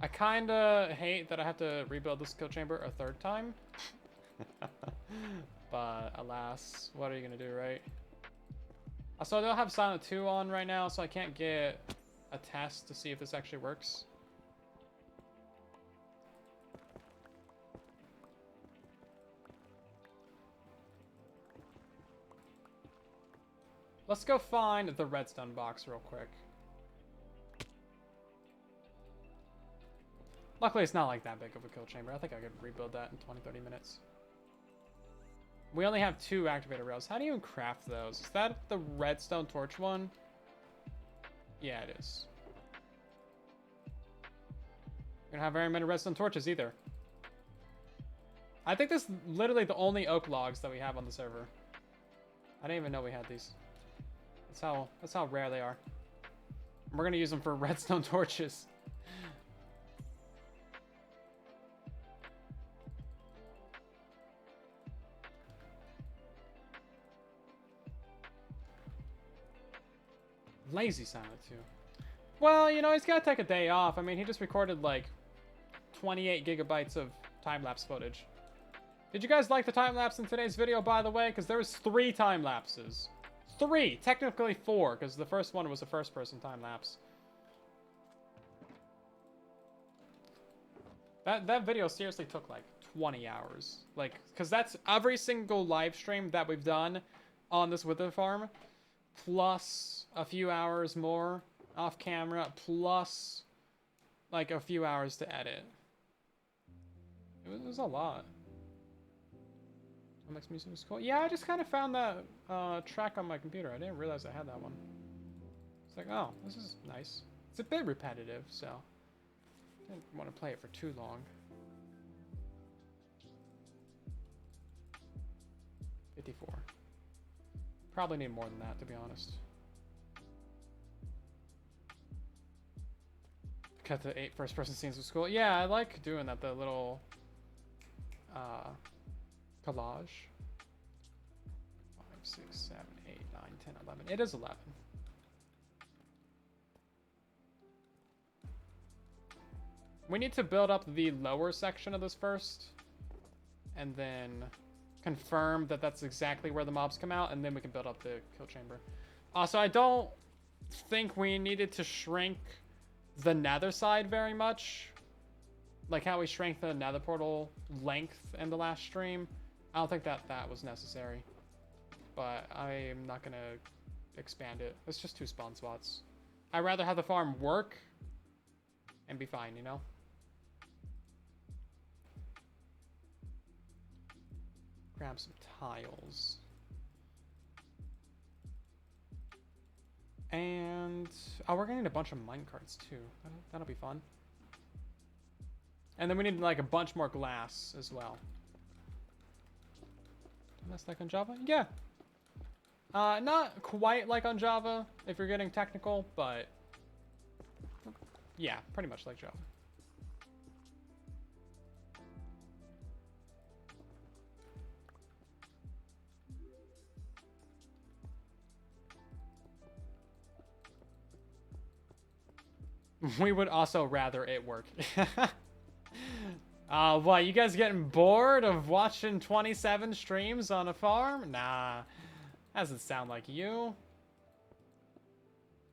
I kinda hate that I have to rebuild this kill chamber a 3rd time. But alas, what are you gonna do, right? Also, I don't have silentwo on right now, so I can't get a test to see if this actually works. Let's go find the redstone box real quick. Luckily, it's not like that big of a kill chamber. I think I could rebuild that in 20-30 minutes. We only have 2 activator rails. How do you even craft those? Is that the redstone torch one? Yeah, it is. We don't have very many redstone torches either. I think this is literally the only oak logs that we have on the server. I didn't even know we had these. That's how rare they are. We're gonna use them for redstone torches. Lazy silentwo. Well, you know, he's got to take a day off. I mean, he just recorded like 28 gigabytes of time-lapse footage. Did you guys like the time-lapse in today's video, by the way? Because there was 3 time-lapses. 3! Technically 4, because the first one was a first-person time-lapse. That video seriously took like 20 hours. Like, because that's every single live stream that we've done on this Wither farm, plus a few hours more off camera, plus like a few hours to edit. It was a lot. What makes music was cool? Yeah, I just kind of found that track on my computer. I didn't realize I had that one. It's like, oh, this is nice. It's a bit repetitive, so I didn't want to play it for too long. 54. Probably need more than that, to be honest. Cut the 8 first-person scenes with school. Yeah, I like doing that. The little collage. 5, 6, 7, 8, 9, 10, 11. It is 11. We need to build up the lower section of this first, and then confirm that that's exactly where the mobs come out, and then we can build up the kill chamber. Also, I don't think we needed to shrink the nether side very much, like how we shrank the nether portal length in the last stream. I don't think that was necessary, but I'm not gonna expand it. It's just 2 spawn spots. I'd rather have the farm work and be fine, you know? Grab some tiles. And oh, we're gonna need a bunch of minecarts too. That'll be fun. And then we need like a bunch more glass as well. That's like on Java? Yeah. Not quite like on Java if you're getting technical, but yeah, pretty much like Java. We would also rather it work. What, you guys getting bored of watching 27 streams on a farm? Nah, doesn't sound like you.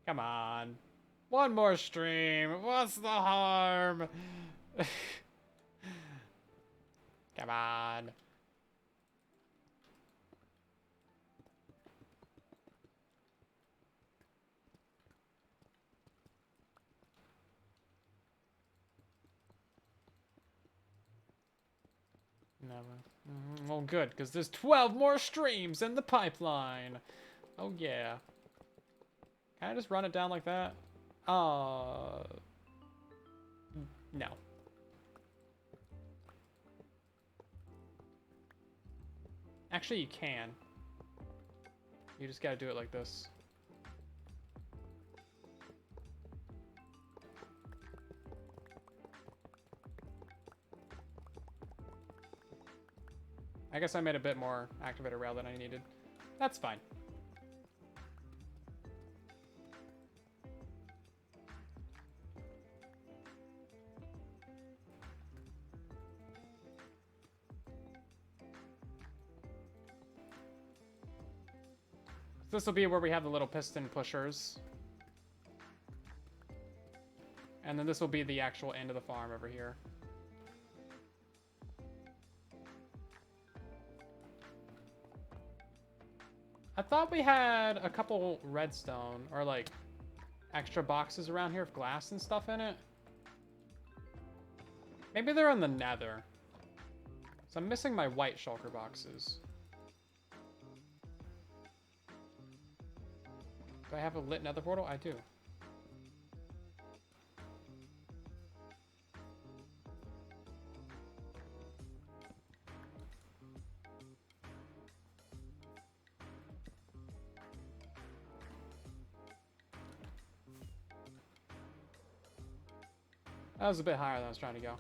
Come on. One more stream. What's the harm? Come on. Never. Well, good, because there's 12 more streams in the pipeline. Oh, yeah. Can I just run it down like that? No. Actually, you can. You just gotta do it like this. I guess I made a bit more activator rail than I needed. That's fine. This will be where we have the little piston pushers. And then this will be the actual end of the farm over here. I thought we had a couple redstone or like extra boxes around here with glass and stuff in it. Maybe they're in the nether. So I'm missing my white shulker boxes. Do I have a lit nether portal? I do. That was a bit higher than I was trying to go.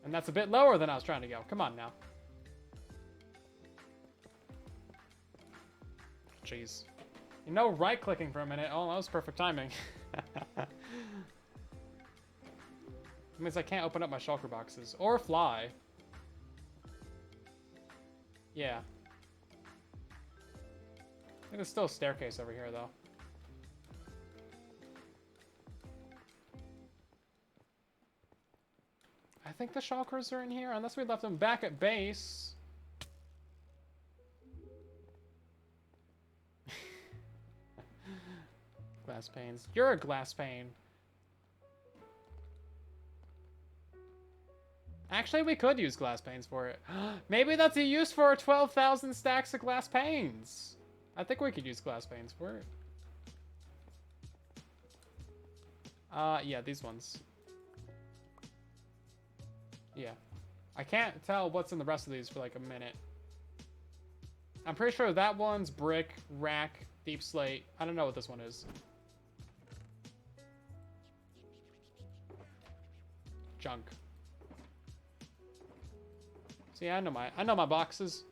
And that's a bit lower than I was trying to go. Come on now. Jeez. You know, right-clicking for a minute. Oh, that was perfect timing. It means I can't open up my shulker boxes. Or fly. Yeah. I think there's still a staircase over here, though. I think the shulkers are in here, unless we left them back at base. Glass panes. You're a glass pane. Actually, we could use glass panes for it. Maybe that's a use for 12,000 stacks of glass panes. I think we could use glass panes for it. Yeah, these ones. Yeah. I can't tell what's in the rest of these for like a minute. I'm pretty sure that one's brick, rack, deep slate. I don't know what this one is. Junk. See, I know my boxes.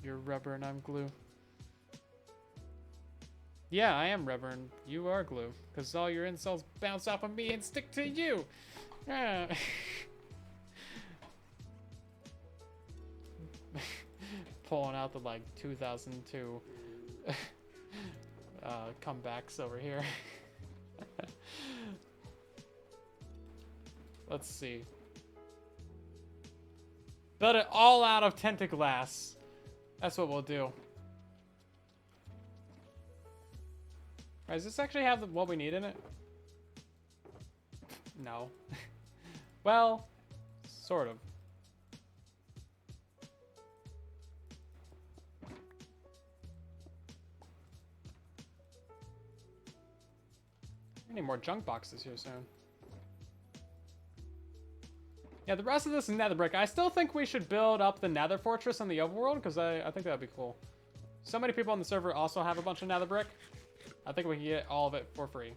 You're rubber and I'm glue. Yeah, I am rubber and you are glue. Because all your insults bounce off of me and stick to you. Yeah. Pulling out the, like, 2002 comebacks over here. Let's see. Build it all out of Tentaglass. That's what we'll do. Right, does this actually have what we need in it? No. Well, sort of. I need more junk boxes here soon. Yeah, the rest of this is nether brick. I still think we should build up the nether fortress in the overworld, because I think that'd be cool. So many people on the server also have a bunch of nether brick. I think we can get all of it for free.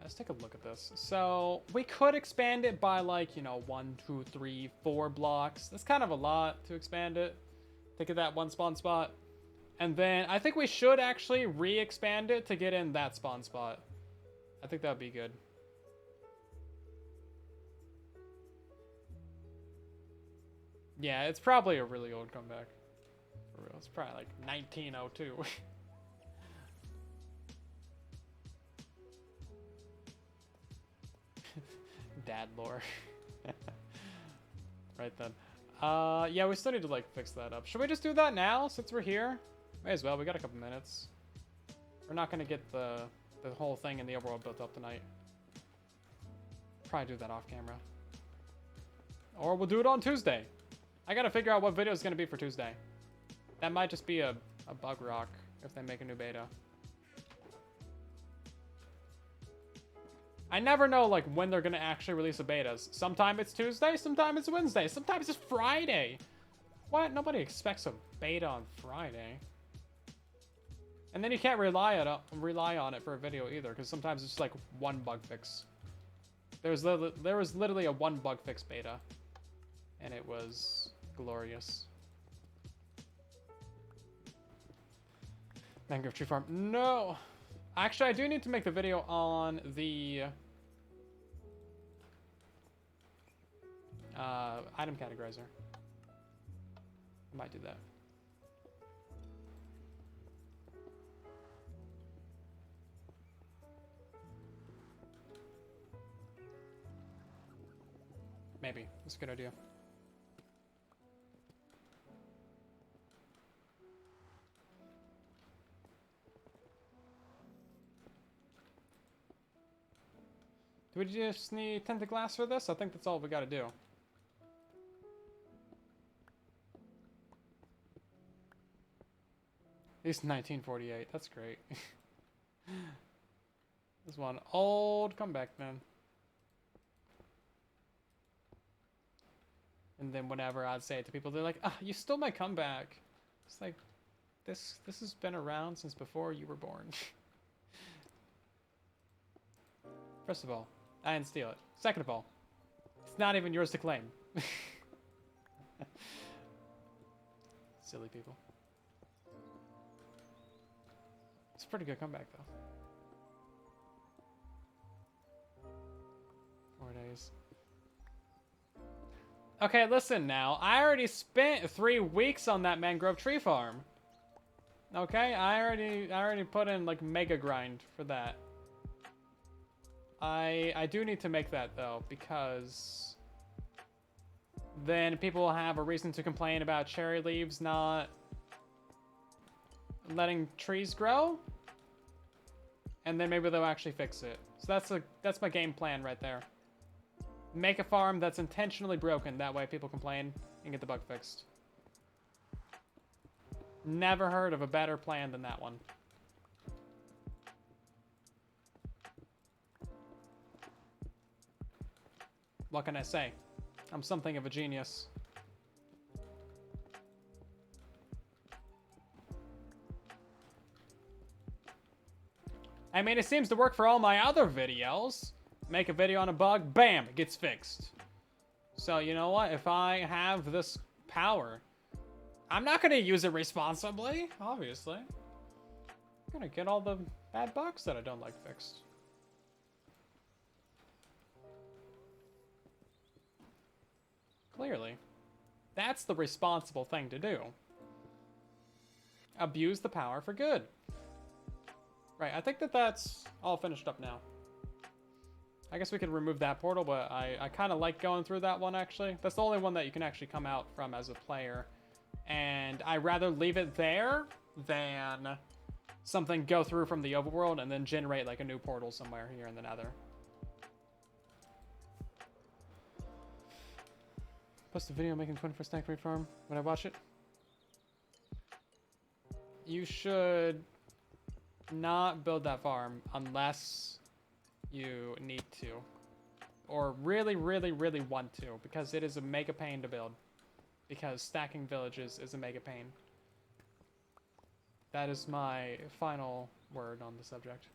Let's take a look at this. So, we could expand it by, like, you know, 1, 2, 3, 4 blocks. That's kind of a lot to expand it. To get that one spawn spot. And then, I think we should actually re-expand it to get in that spawn spot. I think that would be good. Yeah, it's probably a really old comeback. For real. It's probably like 1902. Dad lore. Right then. Yeah, we still need to like fix that up. Should we just do that now since we're here? May as well, we got a couple minutes. We're not gonna get the whole thing in the overworld built up tonight. Probably do that off camera. Or we'll do it on Tuesday. I gotta figure out what video is gonna be for Tuesday. That might just be a bug rock if they make a new beta. I never know like when they're gonna actually release a betas. Sometime it's Tuesday, sometime it's Wednesday, sometimes it's Friday. What? Nobody expects a beta on Friday. And then you can't rely on it for a video either, because sometimes it's like one bug fix. There was literally a one bug fix beta, and it was glorious. Mangrove tree farm. No! Actually, I do need to make the video on the item categorizer. I might do that. Maybe. That's a good idea. Do we just need Tentaglass for this? I think that's all we gotta do. At least 1948. That's great. This one old comeback man. And then whenever I'd say it to people, they're like, "Ah, you stole my comeback." It's like, this has been around since before you were born. First of all, I didn't steal it. Second of all, it's not even yours to claim. Silly people. It's a pretty good comeback, though. 4 days. Okay, listen now. I already spent 3 weeks on that mangrove tree farm. Okay, I already put in like mega grind for that. I do need to make that though, because then people will have a reason to complain about cherry leaves not letting trees grow, and then maybe they'll actually fix it. So that's my game plan right there. Make a farm that's intentionally broken, that way people complain and get the bug fixed. Never heard of a better plan than that one. What can I say? I'm something of a genius. I mean, it seems to work for all my other videos. Make a video on a bug, bam, it gets fixed. So, you know what? If I have this power, I'm not going to use it responsibly, obviously. I'm going to get all the bad bugs that I don't like fixed. Clearly. That's the responsible thing to do. Abuse the power for good. Right, I think that's all finished up now. I guess we could remove that portal, but I kind of like going through that one, actually. That's the only one that you can actually come out from as a player. And I'd rather leave it there than something go through from the overworld and then generate like a new portal somewhere here in the nether. Post a video making 21st stack farm when I watch it. You should not build that farm unless you need to. Or really, really, really want to, because it is a mega pain to build. Because stacking villages is a mega pain. That is my final word on the subject.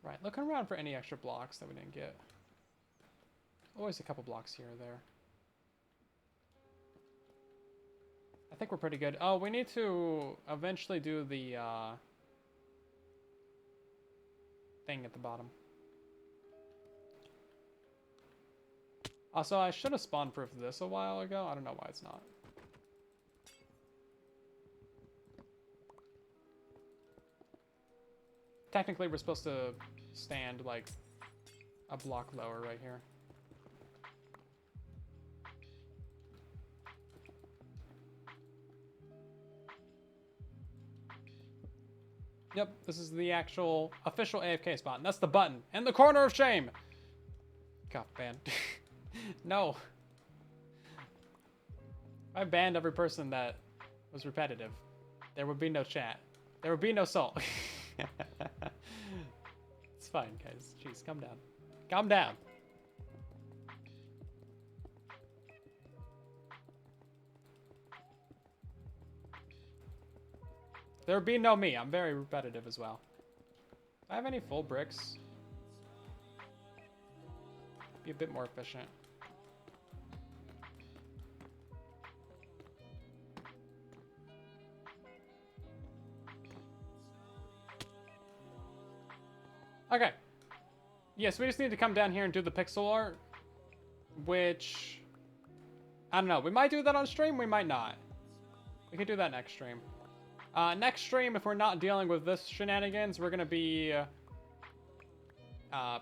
Right, looking around for any extra blocks that we didn't get. Always a couple blocks here or there. I think we're pretty good. Oh, we need to eventually do the thing at the bottom. Also, I should have spawn-proofed this a while ago. I don't know why it's not. Technically, we're supposed to stand, like, a block lower right here. Yep, this is the actual official AFK spot, and that's the button. And the corner of shame! God, ban. No. I banned every person that was repetitive. There would be no chat. There would be no soul. It's fine, guys. Jeez, calm down. Calm down. There would be no me. I'm very repetitive as well. Do I have any full bricks? Be a bit more efficient. Okay. Yes, we just need to come down here and do the pixel art, which, I don't know. We might do that on stream, we might not. We could do that next stream. Next stream, if we're not dealing with this shenanigans, we're gonna be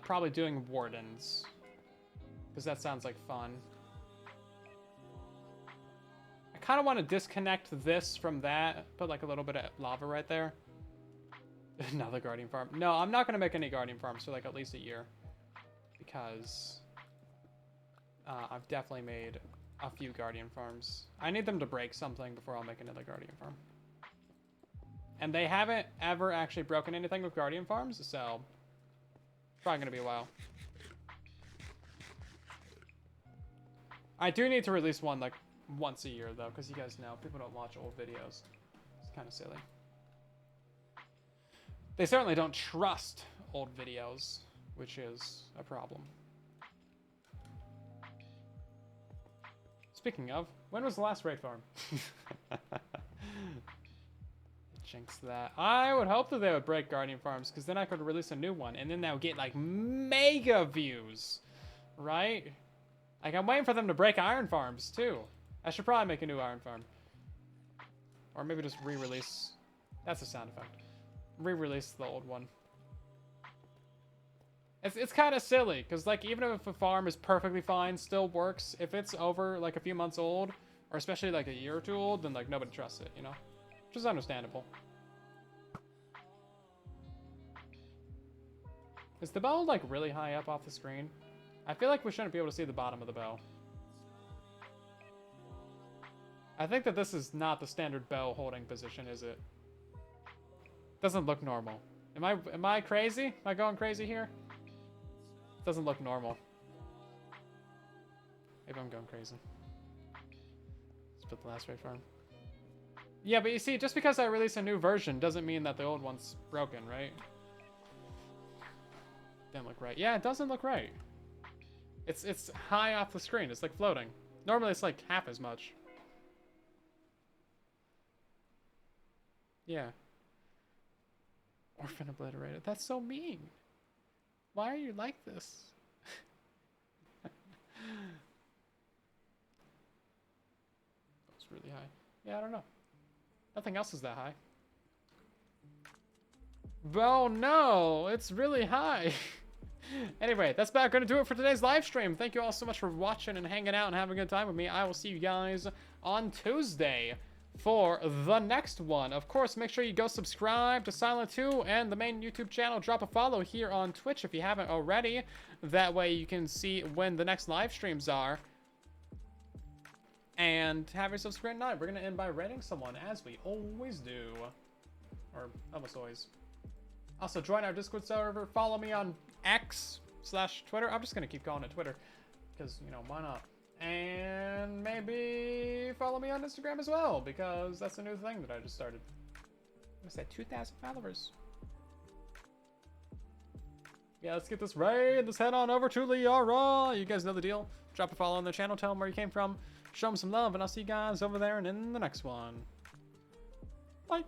probably doing wardens, because that sounds like fun. I kind of want to disconnect this from that, put like a little bit of lava right there. Another guardian farm. No, I'm not going to make any guardian farms for like at least a year, because I've definitely made a few guardian farms. I need them to break something before I'll make another guardian farm. And they haven't ever actually broken anything with guardian farms, so it's probably going to be a while. I do need to release one like once a year though, because you guys know people don't watch old videos. It's kind of silly. They certainly don't trust old videos, which is a problem. Speaking of, when was the last raid farm? Jinx that. I would hope that they would break Guardian Farms, because then I could release a new one, and then that would get, like, mega views. Right? Like, I'm waiting for them to break Iron Farms, too. I should probably make a new Iron Farm. Or maybe just re-release. That's a sound effect. Re-release the old one. It's kind of silly, because, like, even if a farm is perfectly fine, still works, if it's over, like, a few months old, or especially, like, a year or two old, then, like, nobody trusts it, you know? Which is understandable. Is the bell, like, really high up off the screen? I feel like we shouldn't be able to see the bottom of the bell. I think that this is not the standard bell holding position, is it? Doesn't look normal. Am I crazy? Am I going crazy here? Doesn't look normal. Maybe I'm going crazy. Let's put the last raid farm. Yeah, but you see, just because I release a new version doesn't mean that the old one's broken, right? Didn't look right. Yeah, it doesn't look right. It's high off the screen. It's like floating. Normally it's like half as much. Yeah. Orphan obliterated. That's so mean. Why are you like this? It's really high. Yeah, I don't know. Nothing else is that high. Oh no, it's really high. Anyway, that's about going to do it for today's live stream. Thank you all so much for watching and hanging out and having a good time with me. I will see you guys on Tuesday for the next one. Of course, make sure you go subscribe to silentwo and the main YouTube channel. Drop a follow here on Twitch if you haven't already. That way you can see when the next live streams are. And have yourself a great night. We're going to end by rating someone, as we always do. Or almost always. Also, join our Discord server. Follow me on X/Twitter. I'm just going to keep calling it Twitter. Because, you know, why not? And maybe follow me on Instagram as well, because that's a new thing that I just started. I said 2,000 followers. Yeah, let's get this raid. Let's head on over to Liara. You guys know the deal. Drop a follow on the channel. Tell them where you came from. Show them some love, and I'll see you guys over there and in the next one. Bye.